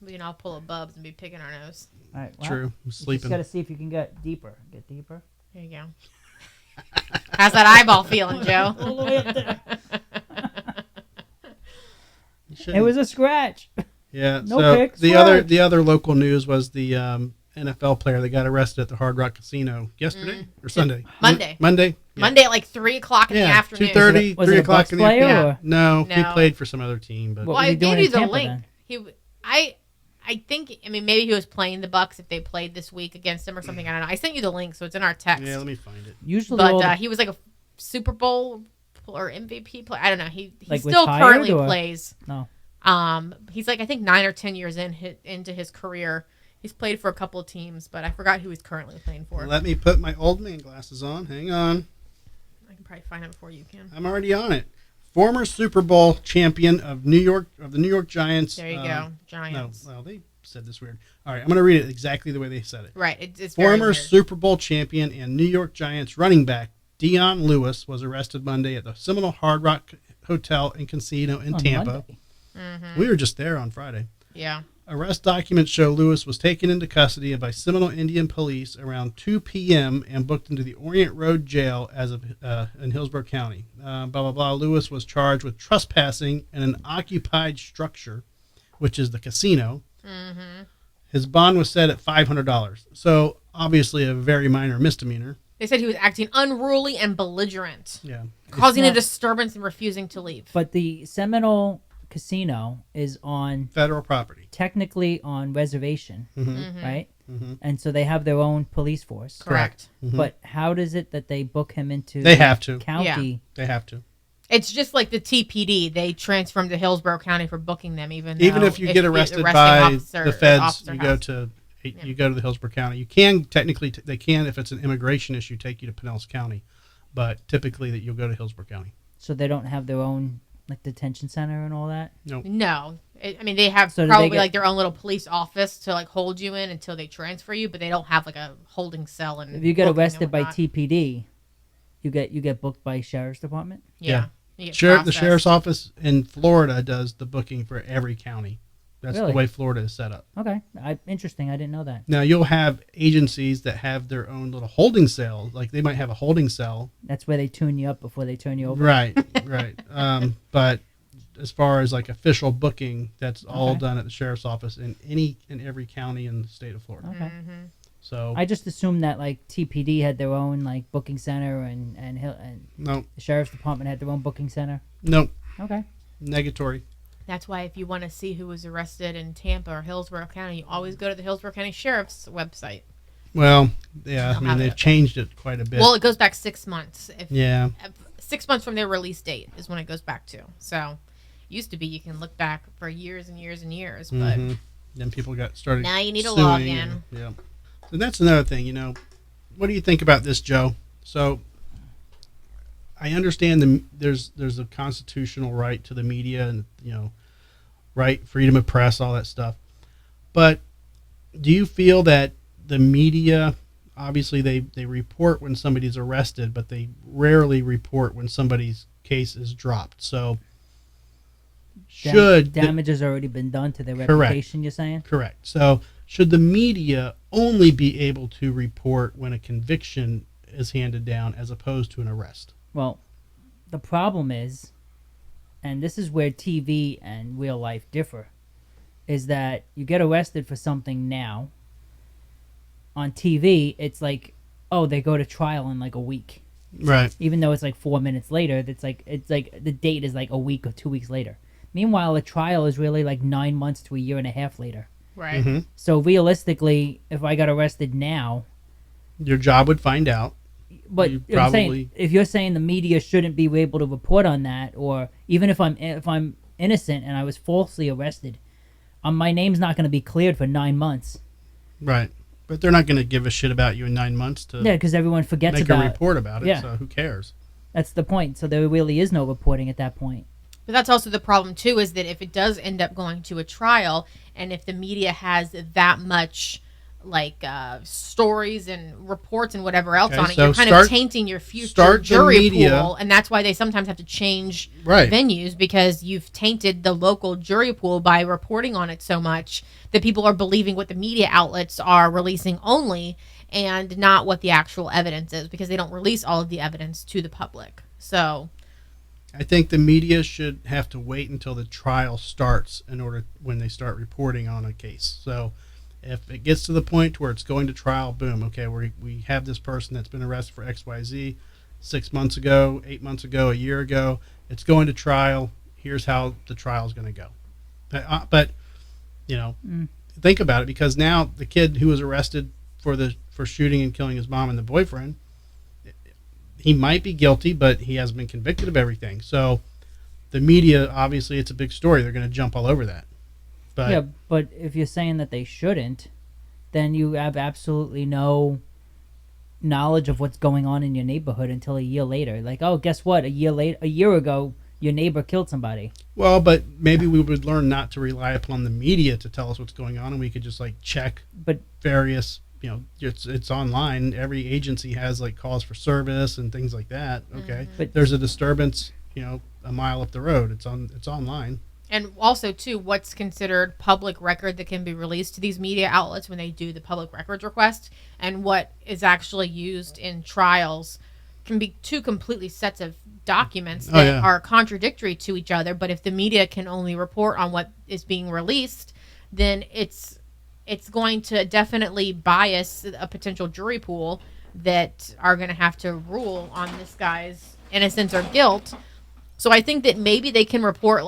We can all pull a Bubs and be picking our nose. All right, well, true. I'm sleeping. You just got to see if you can get deeper. Get deeper. There you go. How's that eyeball feeling, Joe? All the way up there. It was a scratch. Yeah. No picks. The other local news was the NFL player that got arrested at the Hard Rock Casino yesterday or Sunday. Monday. Monday. Yeah. Monday at like 3 o'clock in the afternoon. 2:30, 3 o'clock in the afternoon. No, he played for some other team. But well, I gave you the link. I think, maybe he was playing the Bucks if they played this week against him or something. I don't know. I sent you the link, so it's in our text. Yeah, let me find it. Usually, but he was like a Super Bowl or MVP player. I don't know. He still currently plays. No. He's like I think 9 or 10 years into his career. He's played for a couple of teams, but I forgot who he's currently playing for. Let me put my old man glasses on. Hang on. I can probably find it before you can. I'm already on it. Former Super Bowl champion of the New York Giants. There you go, Giants. No, well, they said this weird. All right, I'm going to read it exactly the way they said it. Right, it's former very weird. Super Bowl champion and New York Giants running back Dion Lewis was arrested Monday at the Seminole Hard Rock Hotel and Casino in Tampa. Mm-hmm. We were just there on Friday. Yeah. Arrest documents show Lewis was taken into custody by Seminole Indian Police around 2 p.m. and booked into the Orient Road Jail in Hillsborough County. Lewis was charged with trespassing in an occupied structure, which is the casino. Mm-hmm. His bond was set at $500. So, obviously, a very minor misdemeanor. They said he was acting unruly and belligerent. Yeah. Causing a disturbance and refusing to leave. But the Seminole Casino is on federal property, technically on reservation, right? Mm-hmm. And so they have their own police force. Correct. Mm-hmm. But how does it that they book him into they have to county? Yeah. They have to. It's just like the TPD. They transfer him to Hillsborough County for booking them, even if you get arrested by the feds, you go to the Hillsborough County. You can technically they can if it's an immigration issue take you to Pinellas County, but typically that you'll go to Hillsborough County. So they don't have their own like detention center and all that? Nope. No. I mean, they have So do probably they get- like their own little police office to like hold you in until they transfer you, but they don't have like a holding cell. And If you get booking and arrested by whatnot. TPD, you get booked by sheriff's department? Yeah. You get The processed. sheriff's office in Florida does the booking for every county. That's Really? the way Florida is set up. Okay. Interesting. I didn't know that. Now, you'll have agencies that have their own little holding cell. Like, they might have a holding cell. That's where they tune you up before they turn you over. Right, right. But as far as, like, official booking, that's all Okay. done at the sheriff's office in any and every county in the state of Florida. Okay. So, I just assumed that like TPD had their own like booking center and no, the sheriff's department had their own booking center. no, Okay. negatory. That's why if you want to see who was arrested in Tampa or Hillsborough County, you always go to the Hillsborough County Sheriff's website. Well, yeah, I They'll mean, have they've it. changed it quite a bit. Well, it goes back 6 months. Yeah. 6 months from their release date is when it goes back to. So, used to be you can look back for years and years and years, but Mhm. Then people got started. now you need a suing login. and- yeah. So that's another thing, What do you think about this, Joe? So I understand there's a constitutional right to the media and right, freedom of press, all that stuff. But do you feel that the media, obviously they report when somebody's arrested, but they rarely report when somebody's case is dropped. So should damage has already been done to their Correct. reputation, you're saying? Correct. So should the media only be able to report when a conviction is handed down as opposed to an arrest? Well, the problem is, and this is where TV and real life differ, is that you get arrested for something now. On TV, it's like, oh, they go to trial in like a week. Right. Even though it's like 4 minutes later, it's like the date is like a week or 2 weeks later. Meanwhile, a trial is really like 9 months to a year and a half later. Right. Mm-hmm. So realistically, if I got arrested now, Your job would find out. but You I'm saying, probably- if you're saying the media shouldn't be able to report on that, or even if I'm innocent and I was falsely arrested, my name's not going to be cleared for 9 months. Right. But they're not going to give a shit about you in 9 months to Yeah, because everyone forgets make about a report about it. Yeah. So who cares? That's the point. So there really is no reporting at that point. But that's also the problem, too, is that if it does end up going to a trial, and if the media has that much, like, stories and reports and whatever else Okay, on it, so you're kind start- of tainting your future start the jury media- pool, and that's why they sometimes have to change Right. venues, because you've tainted the local jury pool by reporting on it so much that people are believing what the media outlets are releasing only, and not what the actual evidence is, because they don't release all of the evidence to the public. So... I think the media should have to wait until the trial starts in order when they start reporting on a case. So if it gets to the point where it's going to trial, boom, okay, we have this person that's been arrested for XYZ 6 months ago, 8 months ago, a year ago. It's going to trial. Here's how the trial is going to go. But think about it, because now the kid who was arrested for shooting and killing his mom and the boyfriend, he might be guilty, but he hasn't been convicted of everything. So the media, obviously, it's a big story. They're going to jump all over that. But Yeah, but if you're saying that they shouldn't, then you have absolutely no knowledge of what's going on in your neighborhood until a year later. Like, oh, guess what? A year ago, your neighbor killed somebody. well, but maybe we would learn not to rely upon the media to tell us what's going on, and we could just check But various. It's online. Every agency has calls for service and things like that. Okay, But- there's a disturbance. A mile up the road. It's online. And also, too, what's considered public record that can be released to these media outlets when they do the public records request, and what is actually used in trials can be two completely sets of documents that are contradictory to each other. But if the media can only report on what is being released, then it's going to definitely bias a potential jury pool that are going to have to rule on this guy's innocence or guilt. So I think that maybe they can report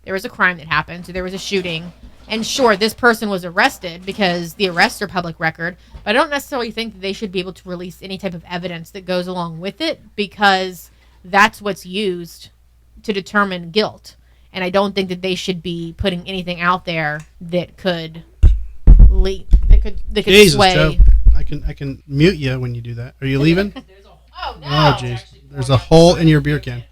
there was a crime that happened, so there was a shooting, and sure, this person was arrested because the arrests are public record, but I don't necessarily think that they should be able to release any type of evidence that goes along with it, because that's what's used to determine guilt. And I don't think that they should be putting anything out there that could leak, that could Jesus, sway. Joe. I can mute you when you do that. Are you leaving? Oh, no. Oh, jeez. There's a hole in your beer can.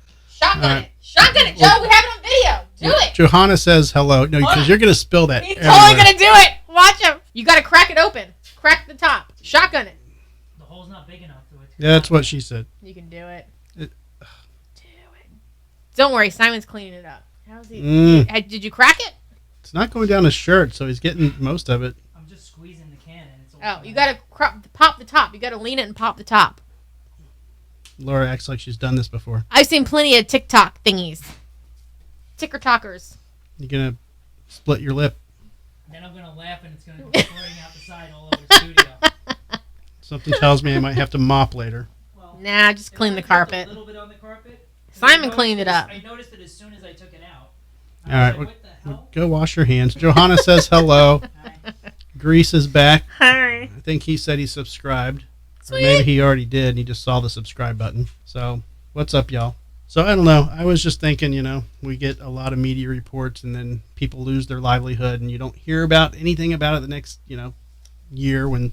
Shotgun All right. it. Shotgun it, Joe. We have it on video. Do it. Johanna says hello. No, because you're going to spill that. He's totally going to do it. Watch him. You got to crack it open. Crack the top. Shotgun it. The hole's not big enough to it. Yeah, that's what she said. You can do it. Do it. Don't worry. Simon's cleaning it up. How's he? Did you crack it? It's not going down his shirt, so he's getting most of it. I'm just squeezing the can and it's Oh, you got to pop the top. You got to lean it and pop the top. Laura acts like she's done this before. I've seen plenty of TikTok thingies. Ticker talkers. You're going to split your lip. Then I'm going to laugh and it's going to go squirting out the side all over the studio. Something tells me I might have to mop later. Well, Nah, just clean the carpet. A little bit on the carpet. Simon cleaned it up. I noticed it as soon as I took it out. All right, What the hell? go wash your hands. Johanna says hello. Grease is back. Hi. I think he said he subscribed. Or Sweet. maybe he already did and he just saw the subscribe button. So, what's up, y'all? So, I don't know. I was just thinking, we get a lot of media reports and then people lose their livelihood and you don't hear about anything about it the next, year when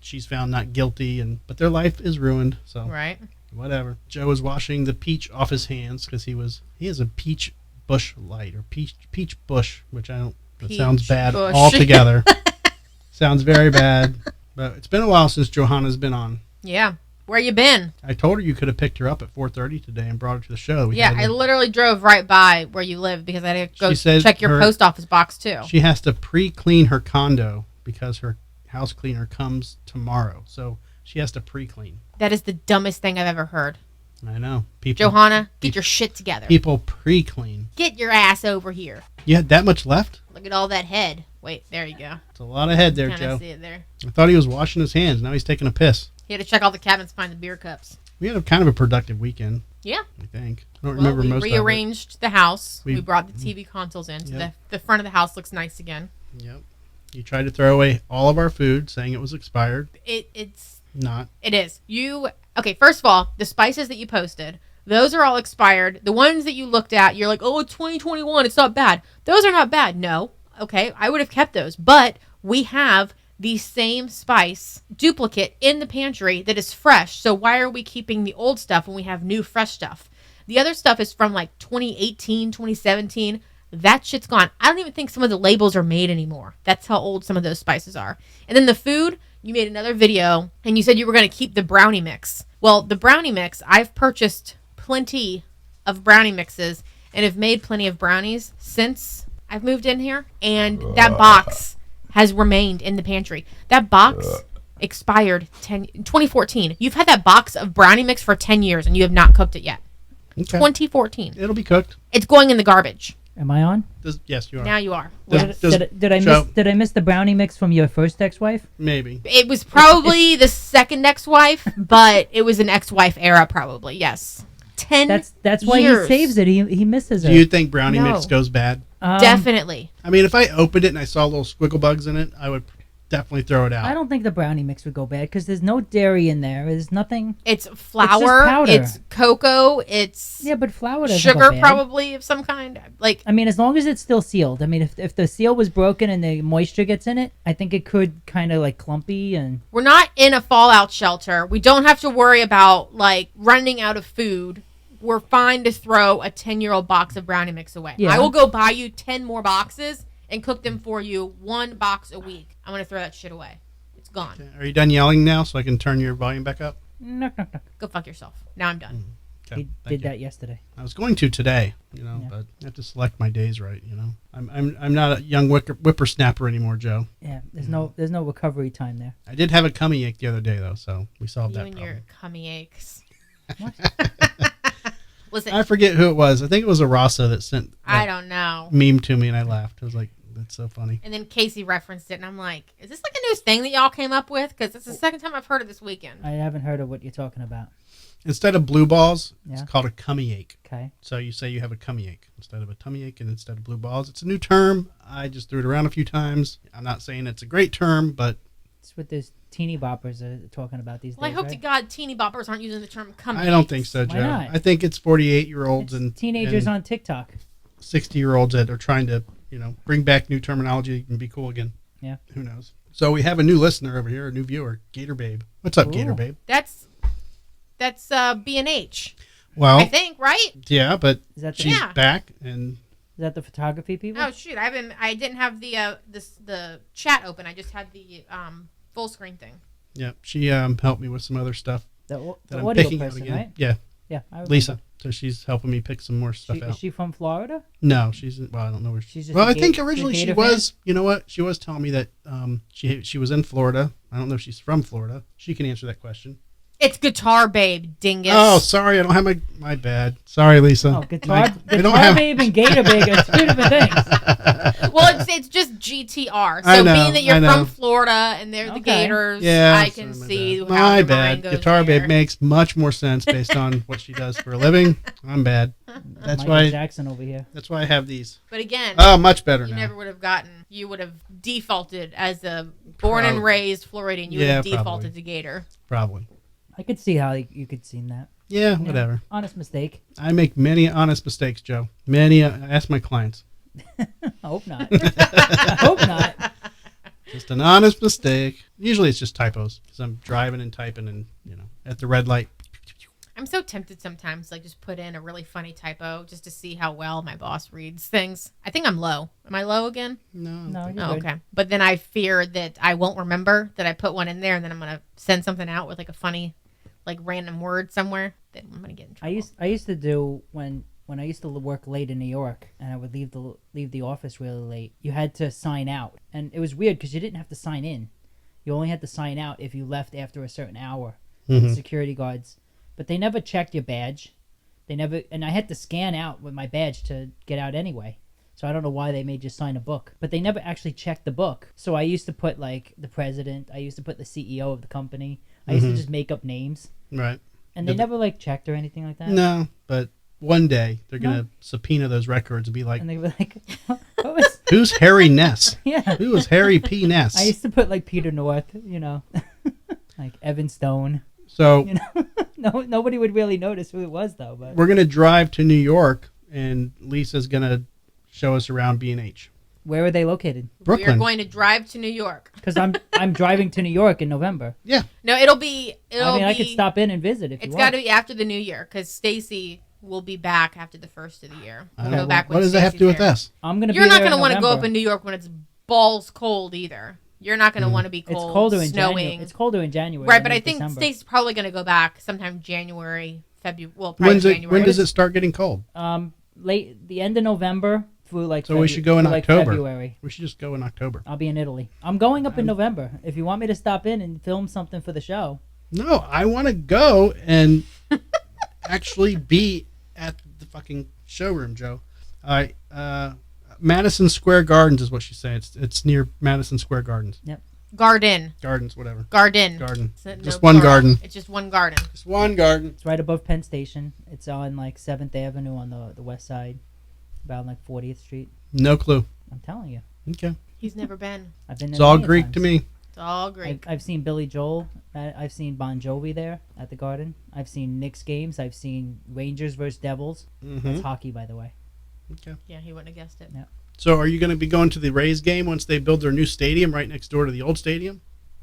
she's found not guilty, but their life is ruined. So, Right. whatever. Joe was washing the peach off his hands because he has a peach bush light or peach bush, which that sounds Peach bad bush. altogether. Sounds very bad. But it's been a while since Johanna's been on. Yeah. Where you been? I told her you could have picked her up at 4:30 today and brought her to the show. I literally drove right by where you live because I had to go She said check your post office box too. She has to pre-clean her condo because her house cleaner comes tomorrow. So she has to pre-clean. That is the dumbest thing I've ever heard. I know. Johanna, get your shit together. People pre-clean. Get your ass over here. You had that much left? Look at all that head. Wait, there you go. It's a lot of head there, Kind Joe. of see it there. I thought he was washing his hands. Now he's taking a piss. He had to check all the cabinets to find the beer cups. We had kind of a productive weekend. Yeah. I think. I don't remember we most rearranged the house. We- We brought the TV consoles in. So Yep. the front of the house looks nice again. of it. Yep. You tried to throw away all of our food, saying it was expired. It's Not. It is. Okay, first of all, the spices that you posted, those are all expired. The ones that you looked at, you're like, oh, it's 2021. It's not bad. Those are not bad. No. Okay, I would have kept those. But we have the same spice duplicate in the pantry that is fresh. So why are we keeping the old stuff when we have new, fresh stuff? The other stuff is from like 2018, 2017. That shit's gone. I don't even think some of the labels are made anymore. That's how old some of those spices are. And then the food, you made another video and you said you were going to keep the brownie mix. Well, the brownie mix, I've purchased plenty of brownie mixes and have made plenty of brownies since I've moved in here. And that box has remained in the pantry. That box expired 2014. You've had that box of brownie mix for 10 years and you have not cooked it yet. Okay. 2014. It'll be cooked. It's going in the garbage. Am I on? Yes, you are. Now you are. Did I miss the brownie mix from your first ex-wife? Maybe. It was probably the second ex-wife, but it was an ex-wife era probably. Yes. 10 That's why years. he saves it. He misses it. Do you think brownie No. mix goes bad? Definitely. I mean, if I opened it and I saw little squiggle bugs in it, I would definitely throw it out. I don't think the brownie mix would go bad because there's no dairy in there. There's nothing. It's flour. powder. It's cocoa. It's Yeah, but flour doesn't sugar go bad. probably of some kind. Like I mean, as long as it's still sealed. I mean, if the seal was broken and the moisture gets in it, I think it could kind of like clumpy and. we're not in a fallout shelter. We don't have to worry about like running out of food. We're fine to throw a 10-year-old box of brownie mix away. Yeah. I will go buy you 10 more boxes and cook them for you, 1 box a week. I'm going to throw that shit away. It's gone. Okay. Are you done yelling now so I can turn your volume back up? No. Go fuck yourself. Now I'm done. Okay, He thank did you. that yesterday. I was going to today, Yeah. but I have to select my days right, I'm not a young whippersnapper anymore, Joe. Yeah, there's no recovery time there. I did have a tummy ache the other day, though, so we solved You that and problem. your cummy aches. What? Listen, I forget who it was. I think it was Arasa that sent I that don't know. meme to me, and I laughed. I was like, that's so funny. And then Casey referenced it, and I'm like, is this like a new thing that y'all came up with? Because it's the second time I've heard it this weekend. I haven't heard of what you're talking about. Instead of blue balls, Yeah. it's called a cummy ache. Okay. So you say you have a cummy ache instead of a tummy ache, and instead of blue balls. It's a new term. I just threw it around a few times. I'm not saying it's a great term, but It's what those teeny boppers are talking about these Well, I days. hope right? to God teeny boppers aren't using the term cummy I don't aches. think so, Why Joe. not? I think it's 48-year-olds It's and teenagers and on TikTok. 60-year-olds that are trying to, bring back new terminology and be cool again. Yeah. Who knows? So we have a new listener over here, a new viewer, Gator Babe. What's up, Ooh. Gator Babe? That's B&H. Well, I think, right? yeah, but Is that the, she's Yeah. back, and is that the photography people? Oh shoot, I didn't have the chat open. I just had the full screen thing. yeah, she helped me with some other stuff The that I'm audio picking out person, again. right? Yeah, Yeah, I remember. Lisa. So she's helping me pick some more stuff out. Is she from Florida? No, she's I don't know where She's just well, a I think Ga- originally a she Gator fan? was. You know what? She was telling me that she was in Florida. I don't know if she's from Florida. She can answer that question. It's Guitar Babe, dingus. Oh, sorry, I don't have my bad. Sorry, Lisa. Oh, guitar, I guitar don't have. babe and Gator Babe are two different things. Well, it's just GTR. So I know, being that you're I know. from Florida and they're the Okay. Gators, Yeah, I can sorry, see my how bad. My the mind bad. goes Guitar there. Babe makes much more sense based on what she does for a living. I'm bad. That's Michael why. Jackson over here. That's why I have these. But again, Oh, much better you now. never would have gotten. You would have defaulted as a born and Probably. raised Floridian. You would Yeah, have defaulted probably. to Gator. Probably. I could see how you could seen that. Yeah, Yeah. whatever. Honest mistake. I make many honest mistakes, Joe. Many. Ask my clients. I hope not. I hope not. Just an honest mistake. Usually it's just typos because I'm driving and typing and at the red light. I'm so tempted sometimes, like just put in a really funny typo just to see how well my boss reads things. I think I'm low. Am I low again? No. No, you're Oh, good. okay. But then I fear that I won't remember that I put one in there, and then I'm gonna send something out with like a funny, like random word somewhere. Then I'm gonna get in trouble. I used to do when I used to work late in New York and I would leave the office really late. You had to sign out, and it was weird because you didn't have to sign in. You only had to sign out if you left after a certain hour. Mhm. Security guards, but they never checked your badge. They never, and I had to scan out with my badge to get out anyway. So I don't know why they made you sign a book, but they never actually checked the book. So I used to put like the president. I used to put the CEO of the company. I used to just make up names, Right. and they Did- never like checked or anything like that. No, but one day they're No. gonna subpoena those records and be like, And they were like, "What was?" "Who's Harry Ness? Yeah. Who was Harry P. Ness?" I used to put like Peter North, like Evan Stone. So No, nobody would really notice who it was though. But we're gonna drive to New York, and Lisa's gonna show us around B&H. where are they located? We are Brooklyn. going to drive to New York. Because I'm driving to New York in November. Yeah. No, it'll be. I could stop in and visit if It's you got want. to be after the new year because Stacy will be back after the first of the year. I We'll don't go know. back What when does that have to do with Stacy's here. us? I'm gonna. You're be not there going to want to go up November. in New York when it's balls cold either. You're not going to want to be It's cold, colder in snowing. January. It's colder in January. Right, than but I in think December. Stacy's probably going to go back sometime January, February. Well, probably January. When does it start getting cold? Late the end of November through like. So we should go in through, like, October. February. We should just go in October. I'll be in Italy. I'm going up in November. If you want me to stop in and film something for the show. No, I want to go and actually be at the fucking showroom, Joe. All right, Madison Square Gardens is what she's saying. It's near Madison Square Gardens. Garden. Gardens, whatever. Garden. Garden. It's no Just one plural. garden. It's just one garden. Just one garden. It's right above Penn Station. It's on like 7th Avenue on the west side, about like 40th Street. No clue. I'm telling you, Okay. He's never been. I've been there. It's all many Greek times. to me. It's all great. I've seen Billy Joel. I've seen Bon Jovi there at the Garden. I've seen Knicks games. I've seen Rangers versus Devils. Mm-hmm. It's hockey, by the way. Okay. Yeah, he wouldn't have guessed it. Yeah. So are you going to be going to the Rays game once they build their new stadium right next door to the old stadium?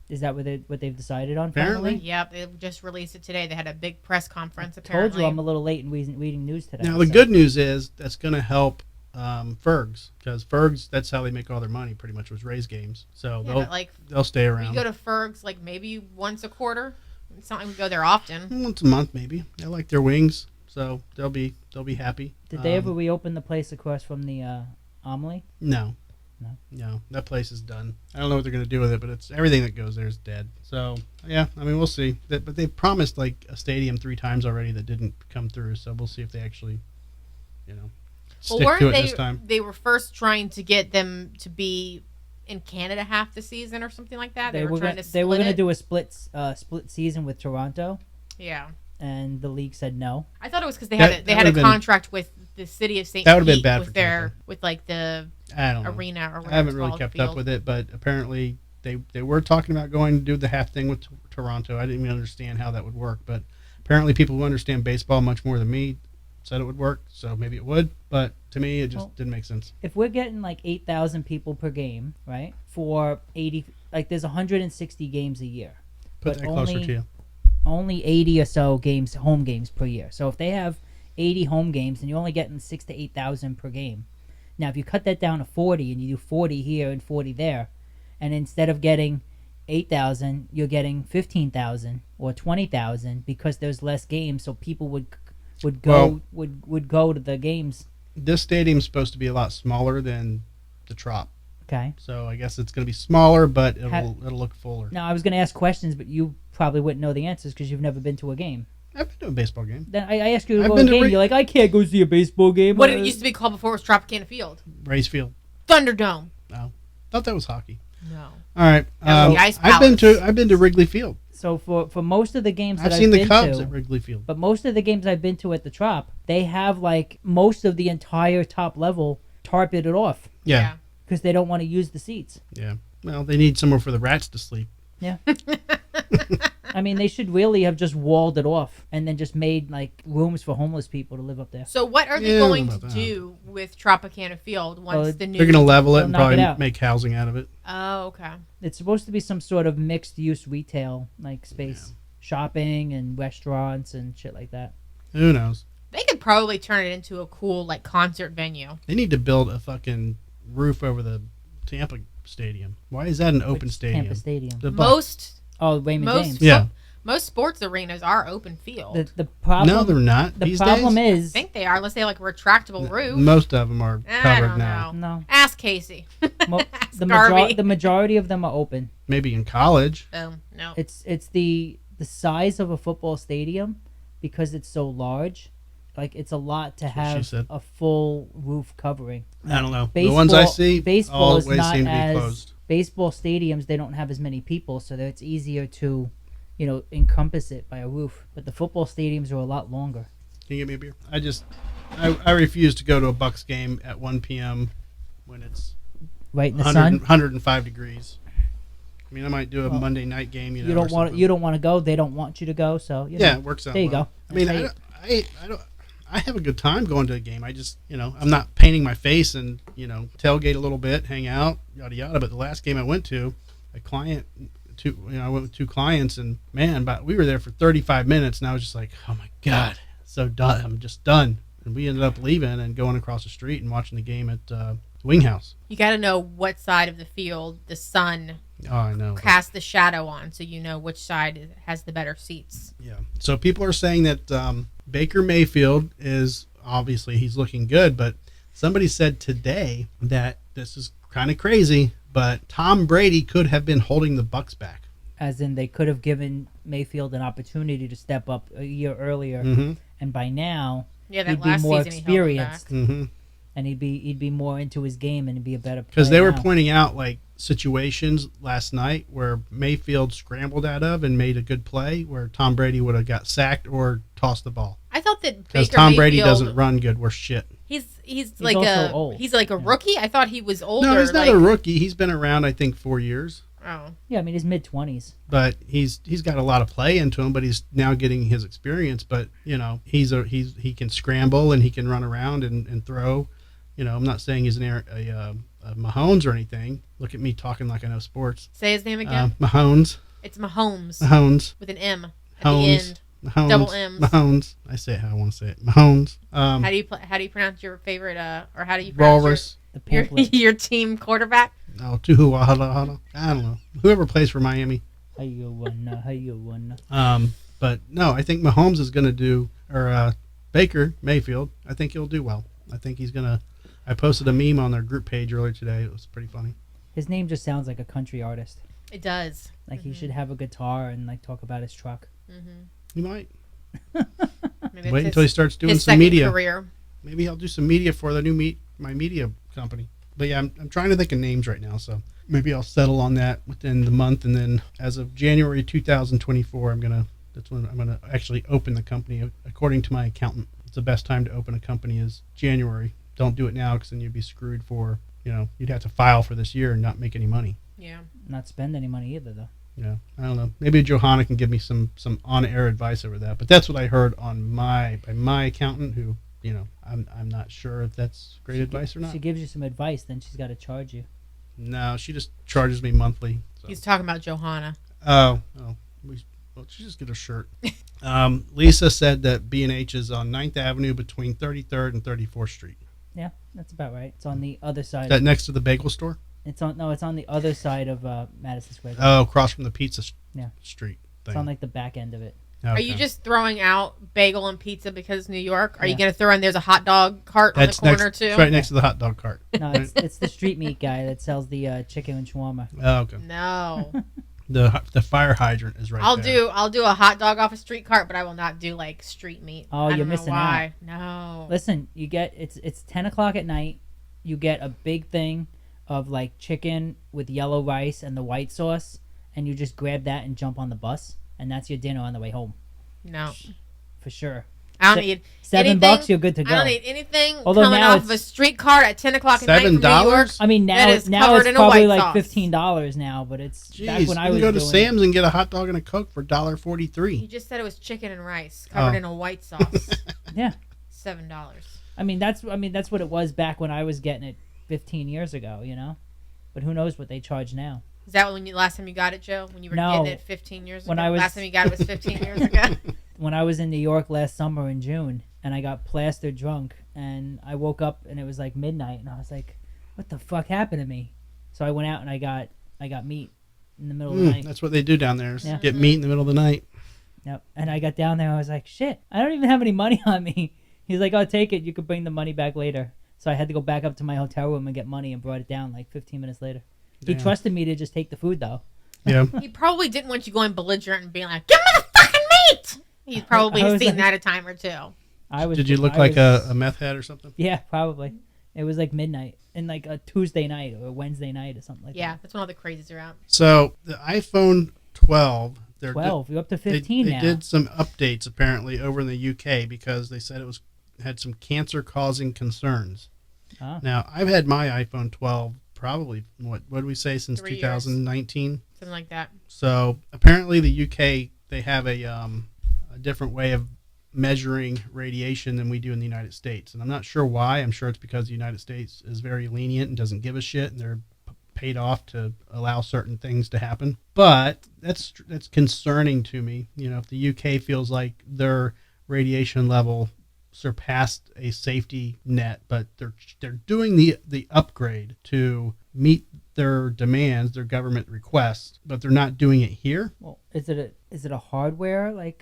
Is that what they've decided on? Apparently. Finally? Yep, they just released it today. They had a big press conference. Told Apparently, you I'm a little late in reading news today. Now the so- good news is that's going to help Fergs, because Fergs, that's how they make all their money pretty much, was Rays games. So Yeah, but, like, they'll stay we around. go to Ferg's like maybe once a quarter. It's not like we go there often. Once a month maybe. They like their wings, so they'll be happy. Did they ever reopen the place across from the Amelie? No. No. No, that place is done. I don't know what they're going to do with it, but it's everything that goes there is dead. So, yeah, I mean, we'll see. But they've promised like a stadium 3 times already that didn't come through, so we'll see if they actually, stick to it this time. They were first trying to get them to be in Canada half the season or something like that. They were trying to split They were going to it. do a split season with Toronto, Yeah. and the league said no. I thought it was because they That- had that a would've been- contract with the city of St. That would've been Pete bad with for their Toronto. with like the I don't know. arena or whatever I haven't it's really called, kept field. up with it, but apparently they were talking about going to do the half thing with Toronto. I didn't even understand how that would work, but apparently people who understand baseball much more than me said it would work, so maybe it would, but to me it just didn't make sense. If we're getting like 8,000 people per game, right? For 80, like there's 160 games a year. Put but that closer only- to you. only 80 or so games, home games per year. So if they have 80 home games, and you're only getting 6,000 to 8,000 per game. Now, if you cut that down to 40, and you do 40 here and 40 there, and instead of getting 8,000, you're getting 15,000 or 20,000 because there's less games, so people would go to the games. This stadium's supposed to be a lot smaller than the Trop. Okay. So I guess it's going to be smaller, but it'll look fuller. Now, I was going to ask questions, but you probably wouldn't know the answers because you've never been to a game. I've been to a baseball game. Then I asked you to go to a game. You're like, I can't go see a baseball game. What it used to be called before was Tropicana Field. Race Field. Thunderdome. No, thought that was hockey. No. All right. That was the Ice I've been to Wrigley Field. So for most of the games I've that seen I've the been Cubs to, at Wrigley Field. but most of the games I've been to at the Trop, they have like most of the entire top level tarpeted off Yeah. because they don't want to use the seats. Yeah. Well, they need somewhere for the rats to sleep. Yeah. I mean, they should really have just walled it off and then just made like rooms for homeless people to live up there. So what are they going to do with Tropicana Field once the new... They're going to level it and knock it probably out. make housing out of it. Oh, okay. It's supposed to be some sort of mixed use retail like space, shopping and restaurants and shit like that. Who knows? They could probably turn it into a cool like concert venue. They need to build a fucking roof over the Tampa Stadium. Why is that an open stadium? Tampa Stadium. The Raymond James. Yeah. Most sports arenas are open field. The problem. No, they're not. The These problem days? I is think they are, unless they have like a retractable roof. Most of them are I covered don't now. know. no. Ask Casey. Ask The Garvey. majority of them are open. Maybe in college. Oh, no. It's the size of a football stadium because it's so large. Like it's a lot to That's what she have said. a full roof covering. I don't know. Baseball, The ones I see baseball is always not seem to be as closed. baseball stadiums. They don't have as many people, so that it's easier to, encompass it by a roof. But the football stadiums are a lot longer. Can you give me a beer? I refuse to go to a Bucks game at 1 p.m. when it's Right in the 100, sun. 105 degrees. I mean, I might do a Monday night game. You don't want. You don't want to go. They don't want you to go. So Yeah, it works out. There you well. go. I mean, That's I don't. I have a good time going to a game. I just, I'm not painting my face and, tailgate a little bit, hang out, yada yada. But the last game I went to, I went with two clients, and man, but we were there for 35 minutes, and I was just like, oh my god, so done. I'm just done. And we ended up leaving and going across the street and watching the game at Wing House. You got to know what side of the field the sun Oh, I know. casts the shadow on, so you know which side has the better seats. Yeah. So people are saying that Baker Mayfield is obviously he's looking good, but somebody said today that this is kind of crazy, but Tom Brady could have been holding the Bucks back. As in, they could have given Mayfield an opportunity to step up a year earlier, and by now Yeah, that he'd be last more season he held him experienced, Mm-hmm. and he'd be more into his game and he'd be a better player. Because they were now. pointing out like situations last night where Mayfield scrambled out of and made a good play where Tom Brady would have got sacked or tossed the ball. I thought that Because Baker Tom Brady Mayfield, doesn't run good worth shit. He's like also a old. he's like a rookie. I thought he was older. No, he's not like, a rookie. He's been around, I think, 4 years. Oh, Yeah, I mean his mid-20s. But he's got a lot of play into him, but he's now getting his experience. But he can scramble and he can run around and throw. I'm not saying he's a Mahomes or anything. Look at me talking like I know sports. say his name again. Mahomes. It's Mahomes Mahomes. with an M at Mahomes. the end. Mahomes. Double M's. Mahomes. I say it how I want to say it. Mahomes. How do you pronounce your favorite or how do you pronounce Walrus. The your pamphlet. your team quarterback? Oh, Tuhuahala. I don't know. Whoever plays for Miami. How you wanna? But no, I think Mahomes is going to do, or Baker Mayfield. I think he'll do well. I think he's going to. I posted a meme on their group page earlier today. It was pretty funny. His name just sounds like a country artist. It does. Like he should have a guitar and like talk about his truck. He might. Maybe Wait it's until he starts doing his some second media. career. Maybe I'll do some media for the new my media company. But yeah, I'm trying to think of names right now, so maybe I'll settle on that within the month, and then as of January 2024, that's when I'm gonna actually open the company. According to my accountant, it's the best time to open a company is January. Don't do it now because then you'd be screwed for you'd have to file for this year and not make any money. Yeah. Not spend any money either, though. Yeah, I don't know. Maybe Johanna can give me some on-air advice over that. But that's what I heard by my accountant, who I'm not sure if that's great advice or not. She gives you some advice, then she's got to charge you. No, she just charges me monthly. So. He's talking about Johanna. Oh, Well, she just get a shirt. Lisa said that B&H is on 9th Avenue between 33rd and 34th Street. Yeah, that's about right. It's on the other side. Is that next to the bagel store? It's on the other side of Madison Square. Oh, across from the pizza street thing. It's on like the back end of it. Okay. Are you just throwing out bagel and pizza because it's New York? Are you going to throw in there's a hot dog cart on the corner too? It's right next to the hot dog cart. No, it's the street meat guy that sells the chicken and shawarma. Oh, okay. No. The fire hydrant is right there. I'll do a hot dog off a street cart, but I will not do like street meat. Oh, you're missing out. No. Listen, you get it's 10 o'clock at night. You get a big thing of like chicken with yellow rice and the white sauce, and you just grab that and jump on the bus, and that's your dinner on the way home. No. For sure. I don't need $7. You're good to go. I don't need anything Although coming now off of a street cart at 10 o'clock at night from New York. I mean, now it's it's in a probably white like sauce. $15 now, but it's back Jeez, when I you was can go to doing Sam's and get a hot dog and a Coke for $1.43. You just said it was chicken and rice covered in a white sauce. Yeah. $7. I mean, that's what it was back when I was getting it 15 years ago, you know? But who knows what they charge now. Is that when last time you got it, Joe? When you were getting it 15 years ago? Last time you got it was 15 years ago? When I was in New York last summer in June, and I got plastered drunk, and I woke up and it was like midnight, and I was like, what the fuck happened to me? So I went out and I got meat in the middle of the night. That's what they do down there. Yeah. Get meat in the middle of the night. Yep. And I got down there, I was like, shit, I don't even have any money on me. He's like, oh, take it. You could bring the money back later. So I had to go back up to my hotel room and get money and brought it down like 15 minutes later. He trusted me to just take the food, though. Yeah. He probably didn't want you going belligerent and being like, give me the fucking meat! He's probably seen that a time or two. Did you look like a meth head or something? Yeah, probably. It was like midnight and like a Tuesday night or a Wednesday night or something like that. Yeah, that's when all the crazies are out. So the iPhone 12... 12. You're up to 15 now. They did some updates apparently over in the UK because they said it had some cancer-causing concerns. Oh. Now, I've had my iPhone 12 probably, what did we say, since 2019? Something like that. So apparently the UK, they have a different way of measuring radiation than we do in the United States. And I'm not sure why. I'm sure it's because the United States is very lenient and doesn't give a shit, and they're paid off to allow certain things to happen. But that's concerning to me. You know, if the UK feels like their radiation level surpassed a safety net, but they're doing the upgrade to meet their demands, their government requests, but they're not doing it here. Well, is it a hardware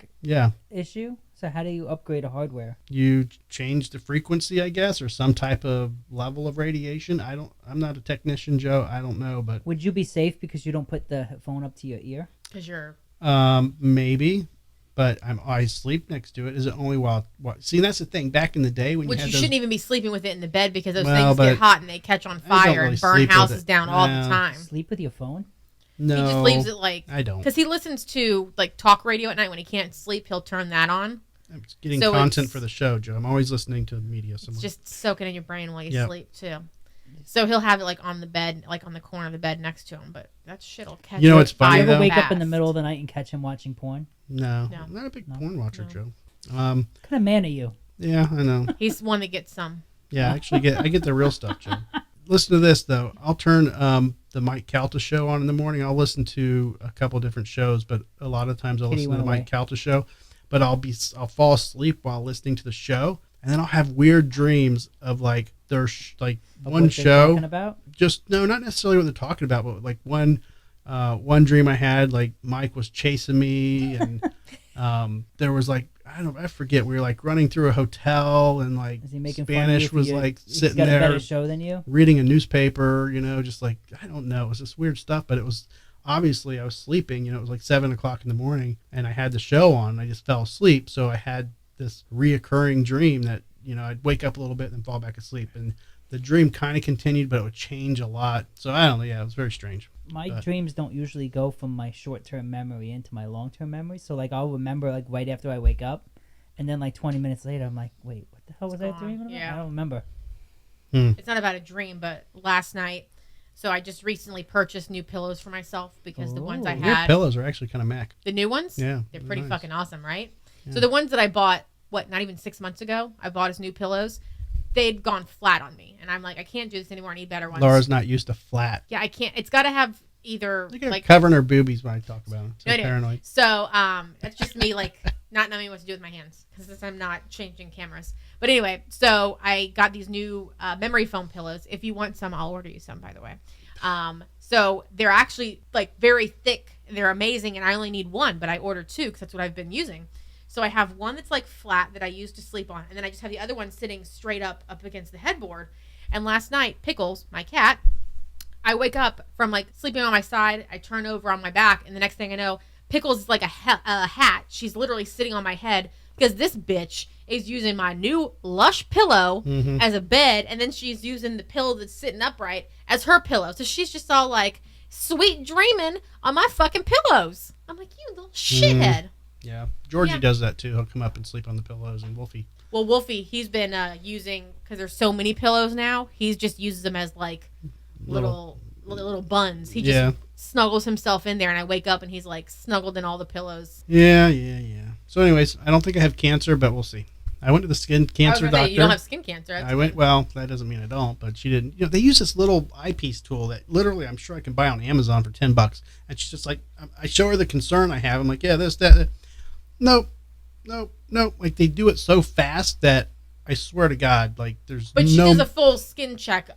issue? So how do you upgrade a hardware? You change the frequency, I guess, or some type of level of radiation. I'm not a technician, Joe. I don't know, but would you be safe because you don't put the phone up to your ear? Because you're maybe, but I sleep next to it. Is it only while see? That's the thing. Back in the day when you shouldn't even be sleeping with it in the bed because those things but get hot and they catch on fire and burn houses down all the time. Sleep with your phone? No, he just leaves it like I don't, because he listens to like talk radio at night when he can't sleep. He'll turn that on. I'm getting content for the show, Joe. I'm always listening to media somewhere. It's just soaking in your brain while you sleep too. So he'll have it like on the bed, like on the corner of the bed next to him. But that shit'll catch. You know what's funny? You ever wake fast. up in the middle of the night and catch him watching porn? No. I'm not a big porn watcher, Joe. What kind of man are you? Yeah, I know. He's one that gets some. Yeah, actually, I get the real stuff, Joe. Listen to this though. I'll turn the Mike Calta show on in the morning. I'll listen to a couple different shows, but a lot of times I'll listen to the Mike Calta show. But I'll fall asleep while listening to the show, and then I'll have weird dreams of like there's like one show. Talking about? Just no, not necessarily what they're talking about, but like one dream I had, like Mike was chasing me, and there was like I forget. We were like running through a hotel, and like Spanish was like sitting there. He's got a better show than you. Reading a newspaper, just like I don't know. It was this weird stuff, but it was. Obviously, I was sleeping. It was like 7 o'clock in the morning, and I had the show on. And I just fell asleep, so I had this reoccurring dream that I'd wake up a little bit and then fall back asleep. And the dream kind of continued, but it would change a lot. So I don't know. Yeah, it was very strange. My dreams don't usually go from my short-term memory into my long-term memory. So like I'll remember like right after I wake up, and then like 20 minutes later, I'm like, wait, what the hell was I dreaming about? Yeah. I don't remember. It's not about a dream, but last night. So I just recently purchased new pillows for myself because the ones I had... Your pillows are actually kind of Mac. The new ones? Yeah. They're pretty fucking awesome, right? Yeah. So the ones that I bought, not even 6 months ago, I bought as new pillows. They'd gone flat on me. And I'm like, I can't do this anymore. I need better ones. Laura's not used to flat. Yeah, I can't. It's got to have either They got like covering her boobies when I talk about it. So no, no. paranoid. So that's just me like not knowing what to do with my hands because I'm not changing cameras. But anyway, so I got these new memory foam pillows. If you want some, I'll order you some, by the way. So they're actually like very thick. They're amazing, and I only need one, but I ordered two because that's what I've been using. So I have one that's like flat that I use to sleep on, and then I just have the other one sitting straight up against the headboard. And last night, Pickles, my cat, I wake up from like sleeping on my side. I turn over on my back, and the next thing I know, Pickles is like a hat. She's literally sitting on my head because this bitch is using my new Lush pillow as a bed, and then she's using the pillow that's sitting upright as her pillow. So she's just all like sweet dreaming on my fucking pillows. I'm like, you little shithead. Yeah. Georgie does that too. He'll come up and sleep on the pillows, and Wolfie. Well, Wolfie, he's been using, because there's so many pillows now, he just uses them as like little buns. He just snuggles himself in there, and I wake up and he's like snuggled in all the pillows. Yeah. So anyways, I don't think I have cancer, but we'll see. I went to the skin cancer doctor. You don't have skin cancer. I went, well, that doesn't mean I don't, but she didn't. You know, they use this little eyepiece tool that literally I'm sure I can buy on Amazon for $10. And she's just like, I show her the concern I have. I'm like, yeah, this, that. Nope. Like they do it so fast that I swear to God, like there's But she does a full skin check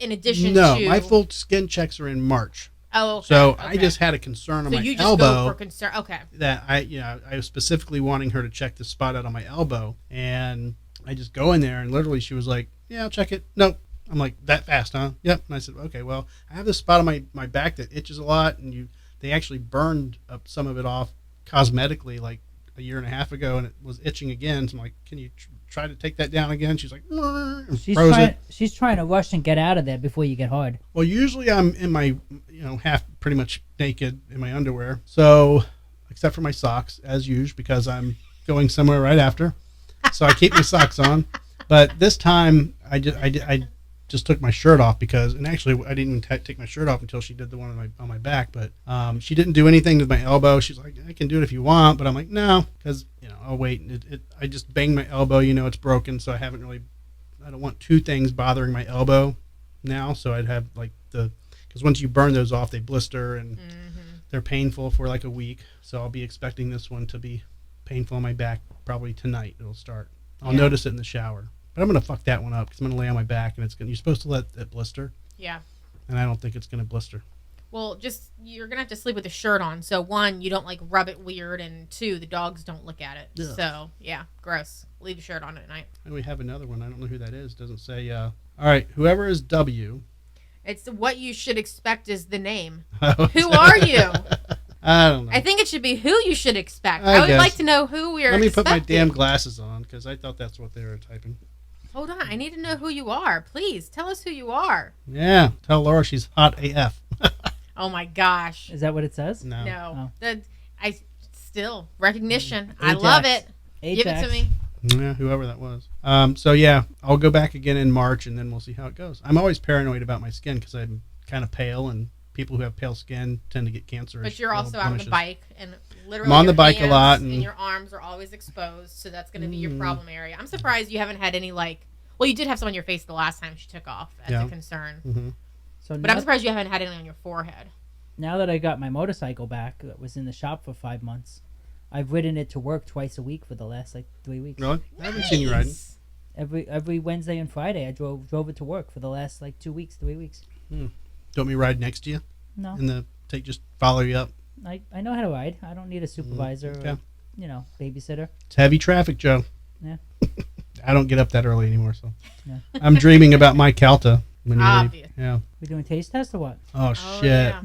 in addition to. No, my full skin checks are in March. Oh, okay. So I just had a concern on my elbow. So you just go for concern. Okay. That I was specifically wanting her to check the spot out on my elbow, and I just go in there, and literally she was like, "Yeah, I'll check it." Nope. I'm like, "That fast, huh?" Yep. And I said, "Okay, well, I have this spot on my back that itches a lot, and they actually burned up some of it off cosmetically like a year and a half ago, and it was itching again. So I'm like, can you try to take that down again? She's like, she's trying to rush and get out of there before you get hard. Well, usually I'm in my, half pretty much naked in my underwear. So, except for my socks, as usual, because I'm going somewhere right after. So I keep my socks on. But this time I just took my shirt off because, and actually I didn't even take my shirt off until she did the one on my back. But she didn't do anything to my elbow. She's like, I can do it if you want, but I'm like, no, because I'll wait. I just banged my elbow. It's broken, so I don't want two things bothering my elbow now. So I'd have like because once you burn those off, they blister and they're painful for like a week. So I'll be expecting this one to be painful on my back probably tonight. It'll start. I'll notice it in the shower. But I'm going to fuck that one up because I'm going to lay on my back, and you're supposed to let it blister. Yeah. And I don't think it's going to blister. Well, you're going to have to sleep with a shirt on. So, one, you don't like rub it weird, and two, the dogs don't look at it. Yeah. So, yeah, gross. Leave a shirt on at night. And we have another one. I don't know who that is. It doesn't say, all right, whoever is W. It's what you should expect is the name. Who are you? I don't know. I think it should be who you should expect. I would like to know who we are expecting. Let me put my damn glasses on because I thought that's what they were typing. Hold on. I need to know who you are. Please, tell us who you are. Yeah. Tell Laura she's hot AF. Oh, my gosh. Is that what it says? No. Oh. Recognition. I love it. Give it to me. Yeah, whoever that was. So, yeah, I'll go back again in March, and then we'll see how it goes. I'm always paranoid about my skin because I'm kind of pale, and people who have pale skin tend to get cancer. But you're also out on the bike, and literally I'm on the bike a lot, and your arms are always exposed, so that's going to be your problem area. I'm surprised you haven't had any well, you did have some on your face the last time she took off as a concern. Mm-hmm. But I'm surprised you haven't had any on your forehead. Now that I got my motorcycle back that was in the shop for 5 months, I've ridden it to work twice a week for the last 3 weeks. Really? I haven't seen you riding. Every Wednesday and Friday, I drove it to work for the last 2 weeks, 3 weeks. Don't me ride next to you? No. And just follow you up? I know how to ride. I don't need a supervisor or babysitter. It's heavy traffic, Joe. Yeah. I don't get up that early anymore, so yeah. I'm dreaming about my Calta. Obvious. Yeah. We doing taste test or what? Oh shit! Yeah.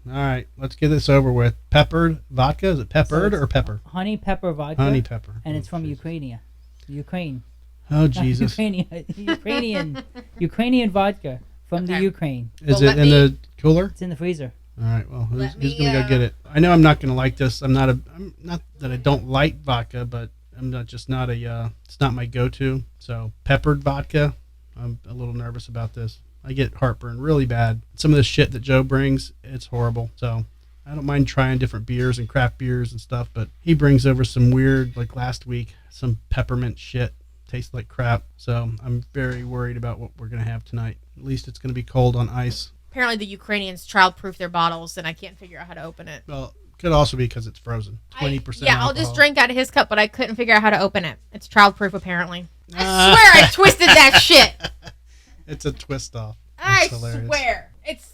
All right, let's get this over with. Peppered vodka? Is it peppered or pepper? Honey pepper vodka. Honey pepper, and it's from Ukraine. Oh Jesus! Ukrainian vodka from the Ukraine. Is it in the cooler? It's in the freezer. All right. Well, who's gonna go get it? I know I'm not gonna like this. I'm not that I don't like vodka, but it's not my go-to. So peppered vodka. I'm a little nervous about this. I get heartburn really bad. Some of the shit that Joe brings, it's horrible. So I don't mind trying different beers and craft beers and stuff, but he brings over some weird, like last week, some peppermint shit. Tastes like crap. So I'm very worried about what we're going to have tonight. At least it's going to be cold on ice. apparently the Ukrainians child-proof their bottles, and I can't figure out how to open it. Well, could also be because it's frozen. 20%. Yeah, I'll just drink out of his cup, but I couldn't figure out how to open it. It's child-proof, apparently. I swear I twisted that shit. It's a twist off. I swear.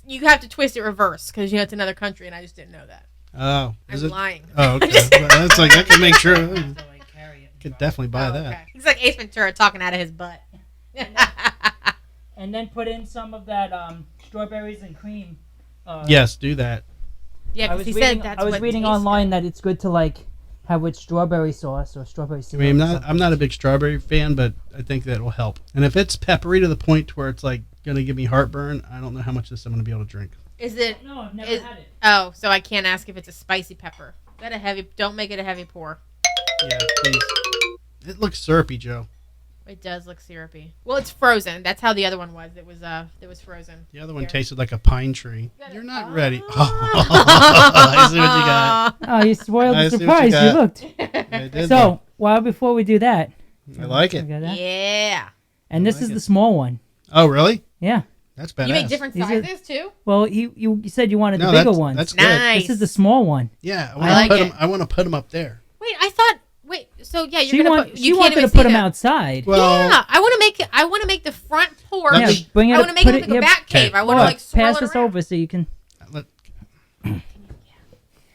You have to twist it reverse because it's another country, and I just didn't know that. Oh, I'm lying. Oh, okay. Well, that's like I can make sure. Could definitely buy that. Okay. He's like Ace Ventura talking out of his butt. And then put in some of that strawberries and cream. Yes, do that. Yeah, because he said that's I was reading online that it's good to like have with strawberry sauce or strawberry syrup. I mean, I'm not a big strawberry fan, but I think that will help. And if it's peppery to the point where it's like going to give me heartburn, I don't know how much of this I'm going to be able to drink. Is it? No, I've never had it. Oh, so I can't ask if it's a spicy pepper. Is that a heavy? Don't make it a heavy pour. Yeah, please. It looks syrupy, Joe. It does look syrupy. Well, it's frozen. That's how the other one was. It was frozen. The other one tasted like a pine tree. You're not ready. Oh. I see what you got. Oh, you spoiled the surprise. You looked. I did. So, before we do that, I like it. Yeah. And this is the small one. Oh, really? Yeah. That's badass. You make different sizes too? Well, you said you wanted the bigger ones. That's good. Nice. This is the small one. Yeah, I want to put them up there. Wait, so yeah, you're gonna put. You wanted to put them outside. Well, yeah, I want to make the front porch. Yeah, bring it. I want to make it like a bat cave. I want to like swirl pass it this around. over so you can.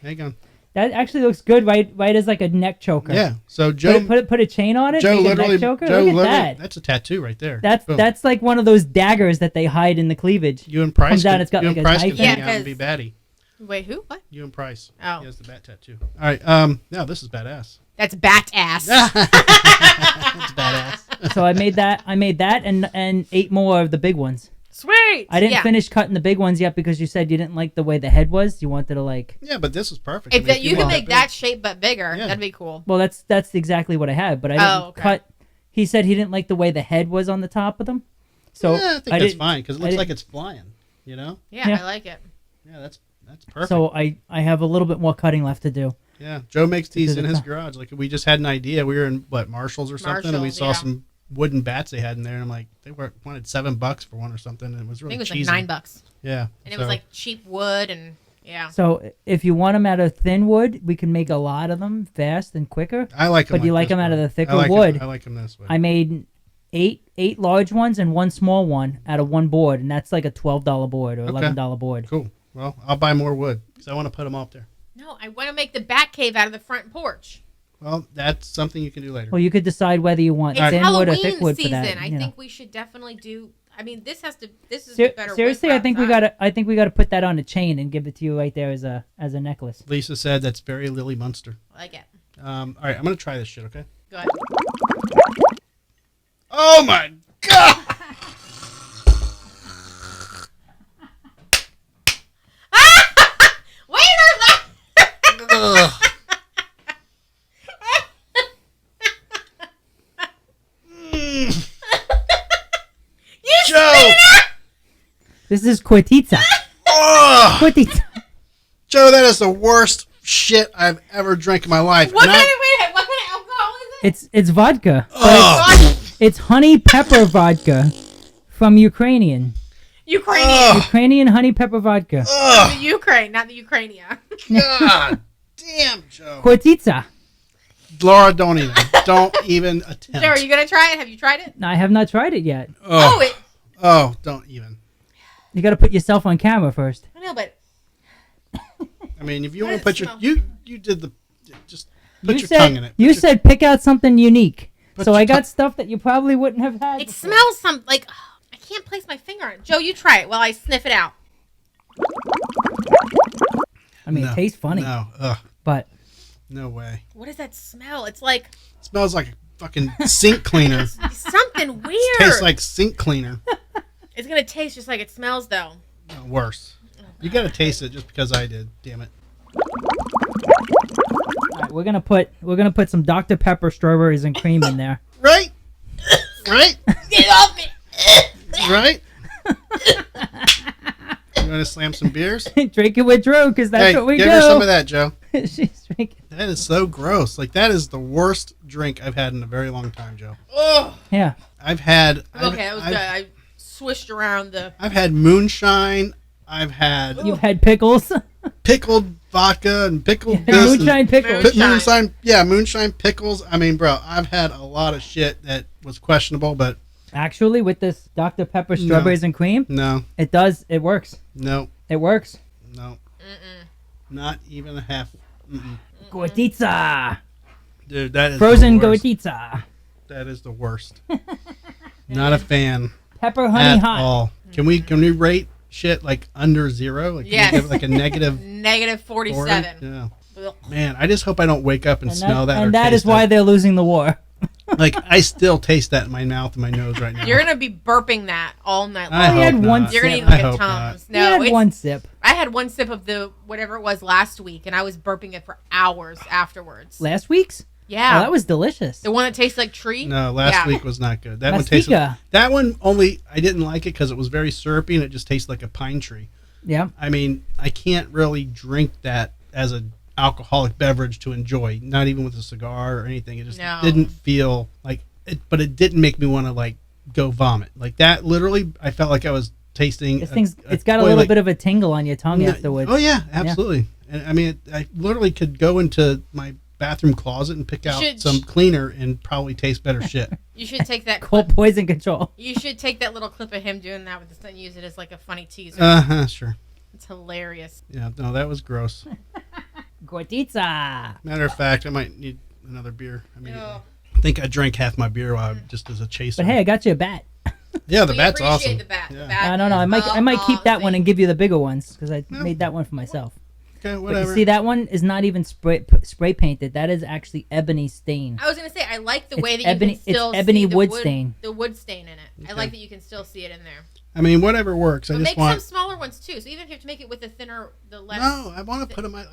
Hang on. That actually looks good, right as like a neck choker. Yeah. So Joe put a chain on it. Joe make literally. a neck choker. Joe Look at literally. that. That's a tattoo right there. That's like one of those daggers that they hide in the cleavage. You and Price. Comes out, it's got like a knife in it. hang out and be batty. Wait, who? What? You and Price. Oh. He has the bat tattoo. All right. Now this is badass. That's bat ass. That's badass. So I made that and 8 more of the big ones. Sweet. I didn't finish cutting the big ones yet because you said you didn't like the way the head was. You wanted to like. Yeah, but this is perfect. If you can make that shape but bigger, that'd be cool. Well, that's exactly what I had, but I didn't cut. He said he didn't like the way the head was on the top of them. So yeah, I think that's fine because it looks like it's flying. You know? Yeah, I like it. Yeah, that's perfect. So I have a little bit more cutting left to do. Yeah, Joe makes these in his garage. Like we just had an idea. We were in Marshalls or something, and we saw some wooden bats they had in there. And I'm like, they wanted $7 for one or something, and it was really. I think it was cheesy. like $9. Yeah, and it was like cheap wood and yeah. So if you want them out of thin wood, we can make a lot of them fast and quicker. I like them, but you like them out of the thicker wood. I like them this way. I made eight large ones and 1 small one out of 1 board, and that's like a $12 board or $11 board. Cool. Well, I'll buy more wood because I want to put them up there. No, I want to make the bat cave out of the front porch. Well, that's something you can do later. Well, you could decide whether you want thin wood or thick wood season. For that. I think we should definitely do. I mean, this is better. Seriously, I think we gotta put that on a chain and give it to you right there as a necklace. Lisa said that's very Lily Munster. I like it. All right, I'm gonna try this shit. Okay. Go ahead. Oh my god! Joe! This is Hortytsa. Hortytsa. Joe, that is the worst shit I've ever drank in my life. What kind of alcohol is it? It's vodka. It's honey pepper vodka from Ukrainian. Ukrainian honey pepper vodka. The Ukraine, not the Ukrainian. God damn, Joe. Hortytsa. Laura, don't even attempt. Joe, are you gonna try it? Have you tried it? No, I have not tried it yet. Oh, don't even. You got to put yourself on camera first. I know, but I mean, if you want to put you did the just put your tongue in it. You said pick out something unique. So I got stuff that you probably wouldn't have had. It smells like I can't place my finger on it. Joe, you try it while I sniff it out. I mean, it tastes funny. No, but no way. What does that smell? It's like it smells like a fucking sink cleaner. Something weird. It tastes like sink cleaner. It's gonna taste just like it smells, though. No, worse. You gotta taste it just because I did. Damn it. All right, we're gonna put some Dr. Pepper strawberries and cream in there. Right. Get off me. Right. You want to slam some beers? Drink it with Drew, because that's what we do. Give her some of that, Joe. She's drinking. That is so gross. Like, that is the worst drink I've had in a very long time, Joe. Oh. Yeah. I've had. Okay, that was good. I swished around the. I've had moonshine. I've had You've had pickles. pickled vodka and pickled Moonshine pickles. Moonshine pickles. I mean, bro, I've had a lot of shit that was questionable, but Actually, with this Dr. Pepper strawberries and cream, no, it does. It works. no, It works. no, not even a half. Gordita. Dude, that is Frozen the worst. Gordita. That is the worst. Not a fan Pepper honey at hot. all. Can we rate shit like under 0? Like, can Yes. we give it like a negative Negative 40? 47. Yeah. Ugh. Man, I just hope I don't wake up and smell that. And or that is taste why that. they're losing the war. Like, I still taste that in my mouth and my nose right now. You're going to be burping that all night long. I had hope one not. You're going to sip. eat like I a hope Tums. You No, had it's, one sip. I had one sip of the whatever it was last week, and I was burping it for hours afterwards. Last week's? Yeah. Oh, that was delicious. The one that tastes like tree? No, last Yeah. week was not good. That one tasted. Mastica. That one only I didn't like it because it was very syrupy and it just tasted like a pine tree. Yeah. I mean, I can't really drink that as an alcoholic beverage to enjoy. Not even with a cigar or anything. It just No. didn't feel like it. But it didn't make me want to like go vomit like that. Literally, I felt like I was tasting. This thing's, it's got a little bit of a tingle on your tongue afterwards. Oh yeah, absolutely. And I mean, I literally could go into my bathroom closet and pick out some cleaner and probably taste better shit. You should take that Cold clip. poison control. You should take that little clip of him doing that with the sun and use it as like a funny teaser. Sure. It's hilarious. Yeah, no, that was gross. Gordita. Matter of fact, I might need another beer. I mean, Oh. I think I drank half my beer while just as a chaser. But hey, I got you a bat. yeah, the We bat's appreciate awesome. the bat. Yeah. The bat I don't know. I might is keep that one amazing. and give you the bigger ones because I made that one for myself. Okay, But whatever. you see, that one is not even spray painted. That is actually ebony stain. I was gonna say I like the It's way that ebony- you can still it's ebony see the wood stain. the wood stain in it. I Okay. like that you can still see it in there. I mean, whatever works. I But just make want. some smaller ones too. So even if you have to make it with the thinner, the less. No, I want to put them. I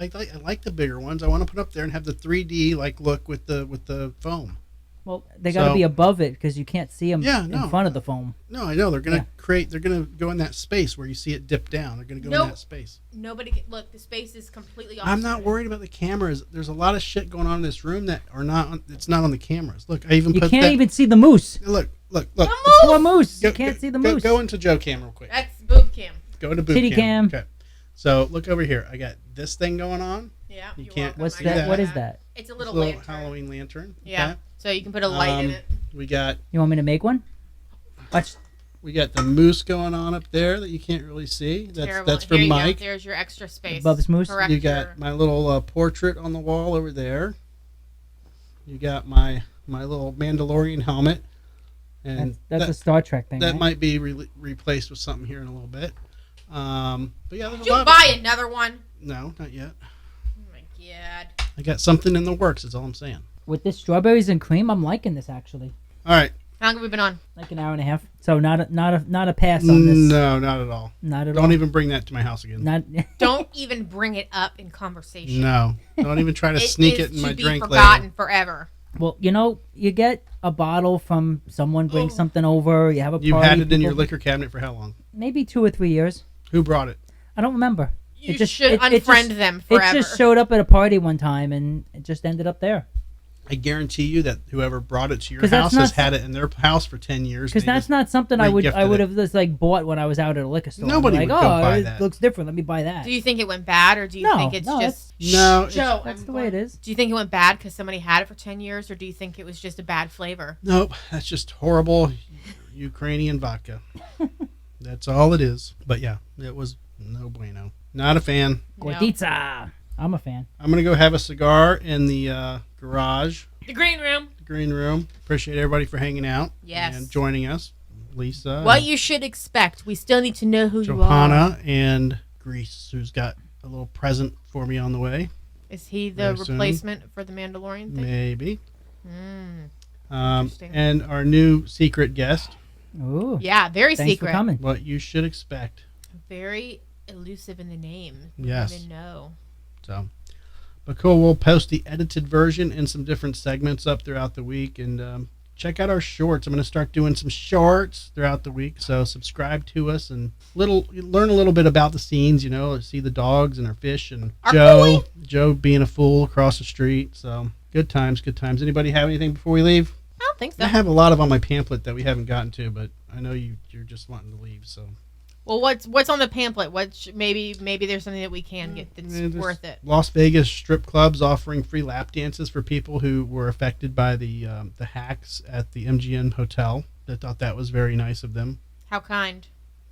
like the bigger ones. I want to put up there and have the 3D like look with the foam. Well, they got to So- be above it because you can't see them Yeah, in no. front of the foam. No, I know they're gonna Yeah. create. They're gonna go in that space where you see it dip down. They're gonna go Nope. in that space. Nobody can, look. The space is completely off. I'm not worried about the cameras. There's a lot of shit going on in this room that are not. It's not on the cameras. Look, I even You put can't that. even see the moose. Look. Poor moose. You can't see the moose. Go into Joe cam real quick. That's boob cam. Go into boot Kitty cam. Okay. So look over here. I got this thing going on. Yeah. You you're can't welcome. What's I see got that? that. What is that? It's a This little, little lantern. Halloween lantern. Yeah. Okay. So you can put a light in it. We got You want me to make one? Watch. the moose going on up there that you can't really see. Terrible. That's Here for you go. Mike. There's your extra space. Bub's moose. Correct You your- got my little portrait on the wall over there. You got my little Mandalorian helmet, and That's a Star Trek thing. that right? might be replaced with something here in a little bit. But yeah, there's Did a you lot. buy another one? No, not yet. Oh my god. I got something in the works. Is all I'm saying. With this strawberries and cream, I'm liking this actually. All right. How long have we been on? Like an hour and a half. So not a pass on this. No, not at all. Not at all. Don't even bring that to my house again. Not. Don't even bring it up in conversation. No, don't even try to sneak it in is my to be drink forgotten later. forever. Well, you get a bottle from someone brings something over. You have a party. You've had it in people- your liquor cabinet for how long? Maybe 2 or 3 years. Who brought it? I don't remember. You It just- should it unfriend just- them It forever. just showed up at a party one time and it just ended up there. I guarantee you that whoever brought it to your 'Cause that's house has not had it in their house for 10 years. Because and they that's just- not something I would re-gifted have just like bought when I was out at a liquor store. Nobody like, would go oh, buy it that. looks different. Let me buy that. Do you think it went bad, or do you No, think it's no, just No, it's- Joe? That's I'm the way it going- is. Do you think it went bad because somebody had it for 10 years, or do you think it was just a bad flavor? Nope, that's just horrible Ukrainian vodka. That's all it is. But yeah, it was no bueno. Not a fan. Gordita. I'm a fan. I'm going to go have a cigar in the garage, The green room. the green room. Appreciate everybody for hanging out Yes. and joining us. Lisa, What you should expect. We still need to know who you are. Johanna, and Grease, who's got a little present for me on the way. Is he the Very soon. replacement for the Mandalorian thing? Maybe. Mm. Interesting. And our new secret guest, Ooh. Yeah, very Thanks secret. for coming. what you should expect. Very elusive in the name. We Yes. don't even know. So, but cool. We'll post the edited version and some different segments up throughout the week, and check out our shorts. I'm going to start doing some shorts throughout the week. So subscribe to us and learn a little bit about the scenes. See the dogs and our fish and Our Joe being a fool across the street. So good times, good times. Anybody have anything before we leave? I don't think so. I have a lot of on my pamphlet that we haven't gotten to, but I know you're just wanting to leave. So Well, what's on the pamphlet? Maybe there's something that we can get that's worth it. Las Vegas strip clubs offering free lap dances for people who were affected by the hacks at the MGM Hotel. I thought that was very nice of them. How kind.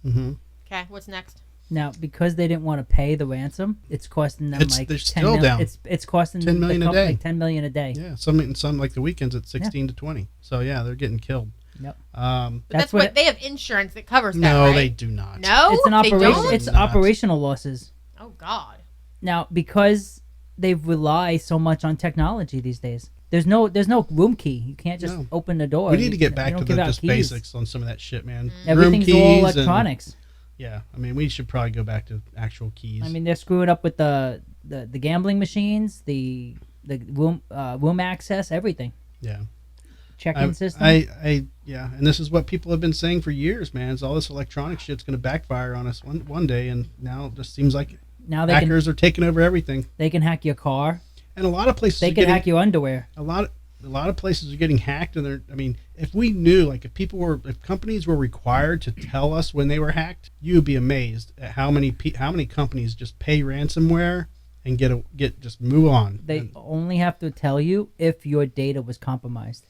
Mm-hmm. Okay, what's next? Now, because they didn't want to pay the ransom, it's costing them they're still down. It's costing $10 million a day. Like $10 million a day. Yeah, some like the weekends at 16 to 20. So yeah, they're getting killed. Yep. But that's what they have insurance that covers that. No, right? they do not. No, it's an they operation. don't? It's operational losses. Oh God. Now, because they rely so much on technology these days, there's no room key. You can't just open the door. We need to get back to the just keys. basics on some of that shit, man. Everything's room all keys electronics. Yeah, I mean, we should probably go back to actual keys. I mean, they're screwing up with the gambling machines, the room access, everything. Yeah. Check-in system. Yeah, and this is what people have been saying for years, man. Is all this electronic shit's going to backfire on us one day, and now it just seems like hackers are taking over everything. They can hack your car. And a lot of places they can hack your underwear. A lot of places are getting hacked, and if we knew, like if companies were required to tell us when they were hacked, you would be amazed at how many companies just pay ransomware and just move on. They only have to tell you if your data was compromised.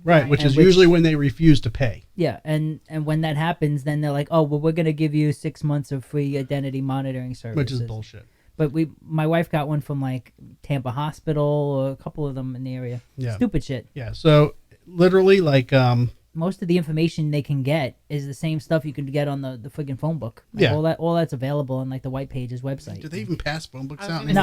Right, which is usually when they refuse to pay. Yeah, and when that happens, then they're like, oh, well, we're going to give you 6 months of free identity monitoring services. Which is bullshit. But my wife got one from like Tampa Hospital or a couple of them in the area. Yeah. Stupid shit. Yeah, so literally like... most of the information they can get is the same stuff you can get on the friggin' phone book. Like all that's available on like the White Pages website. Do they even pass phone books out? No,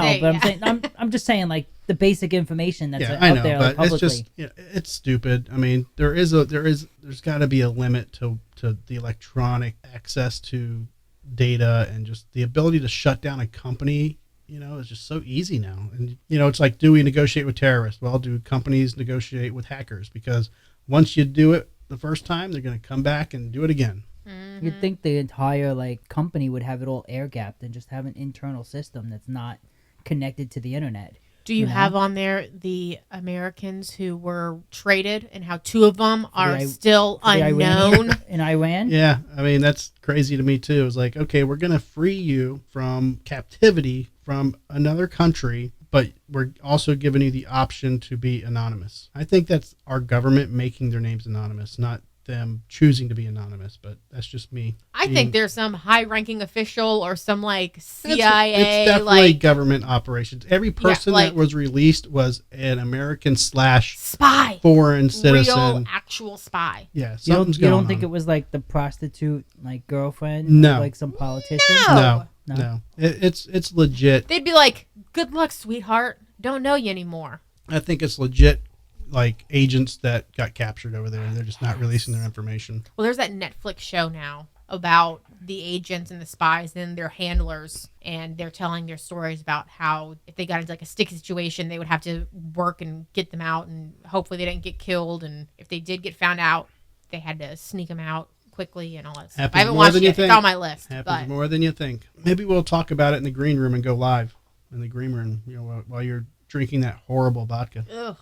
I'm just saying like the basic information that's out there but publicly. It's just it's stupid. I mean, there's got to be a limit to the electronic access to data, and just the ability to shut down a company. Is just so easy now. And it's like, do we negotiate with terrorists? Well, do companies negotiate with hackers? Because once you do it the first time, they're going to come back and do it again. Mm-hmm. You'd think the entire company would have it all air gapped and just have an internal system that's not connected to the internet. Do you have on there the Americans who were traded and how 2 of them are still unknown in Iran? Yeah, I mean that's crazy to me too. It's like, okay, we're going to free you from captivity from another country, but we're also giving you the option to be anonymous. I think that's our government making their names anonymous, not them choosing to be anonymous, but that's just me. I think there's some high-ranking official or some CIA. It's definitely government operations. Every person that was released was an American / spy, foreign citizen, real actual spy. Yeah, you don't think it was like the prostitute girlfriend? No, like some politician. No. It's legit. They'd be like, "Good luck, sweetheart. Don't know you anymore." I think it's legit. Like agents that got captured over there, and they're just not releasing their information. Well, there's that Netflix show now about the agents and the spies and their handlers, and they're telling their stories about how if they got into like a sticky situation, they would have to work and get them out, and hopefully they didn't get killed. And if they did get found out, they had to sneak them out quickly and all that stuff. I haven't watched it yet. It's on my list. Happens more than you think. Maybe we'll talk about it in the green room and go live in the green room, while you're drinking that horrible vodka. Ugh.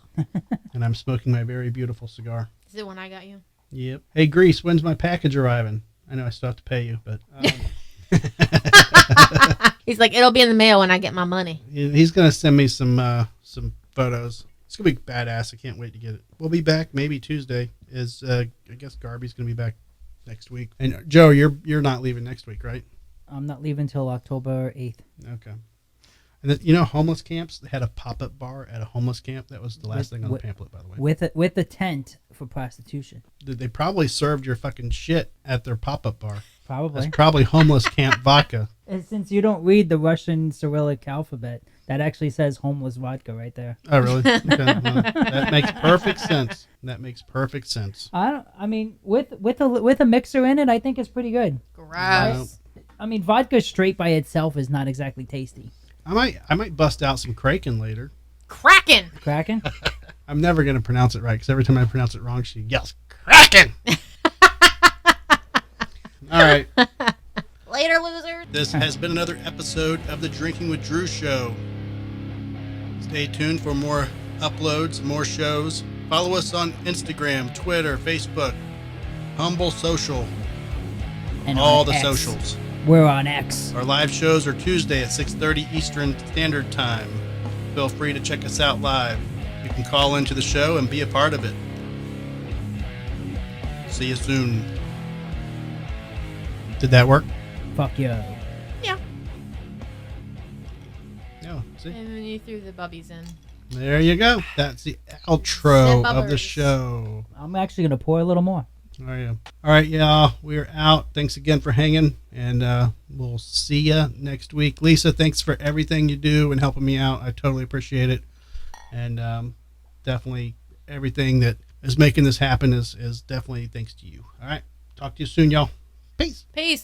And I'm smoking my very beautiful cigar. Is it one I got you? Yep. Hey, Grease, when's my package arriving? I know I still have to pay you, but... He's like, it'll be in the mail when I get my money. He's going to send me some photos. It's going to be badass. I can't wait to get it. We'll be back maybe Tuesday. I guess Garby's going to be back next week. And Joe, you're not leaving next week, right? I'm not leaving until October 8th. Okay. And homeless camps, they had a pop-up bar at a homeless camp. That was the last thing on the pamphlet, by the way. With a tent for prostitution. They probably served your fucking shit at their pop-up bar. Probably. That's probably homeless camp vodka. And since you don't read the Russian Cyrillic alphabet, that actually says homeless vodka right there. Oh, really? Okay. Well, that makes perfect sense. I mean, with a mixer in it, I think it's pretty good. Gross. I mean, vodka straight by itself is not exactly tasty. I might bust out some Kraken later. Kraken. I'm never going to pronounce it right because every time I pronounce it wrong, she yells, Kraken! All right. Later, losers. This has been another episode of the Drinking with Drew show. Stay tuned for more uploads, more shows. Follow us on Instagram, Twitter, Facebook, Humble Social, and all the X. socials. We're on X. Our live shows are Tuesday at 6:30 Eastern Standard Time. Feel free to check us out live. You can call into the show and be a part of it. See you soon. Did that work? Fuck yeah. Yeah. No. See? And then you threw the bubbies in. There you go. That's the outro The of the bubbers. show. I'm actually going to pour a little more. Oh, yeah. All right, y'all. We're out. Thanks again for hanging, and we'll see you next week. Lisa, thanks for everything you do and helping me out. I totally appreciate it. And definitely everything that is making this happen is definitely thanks to you. All right. Talk to you soon, y'all. Peace. Peace.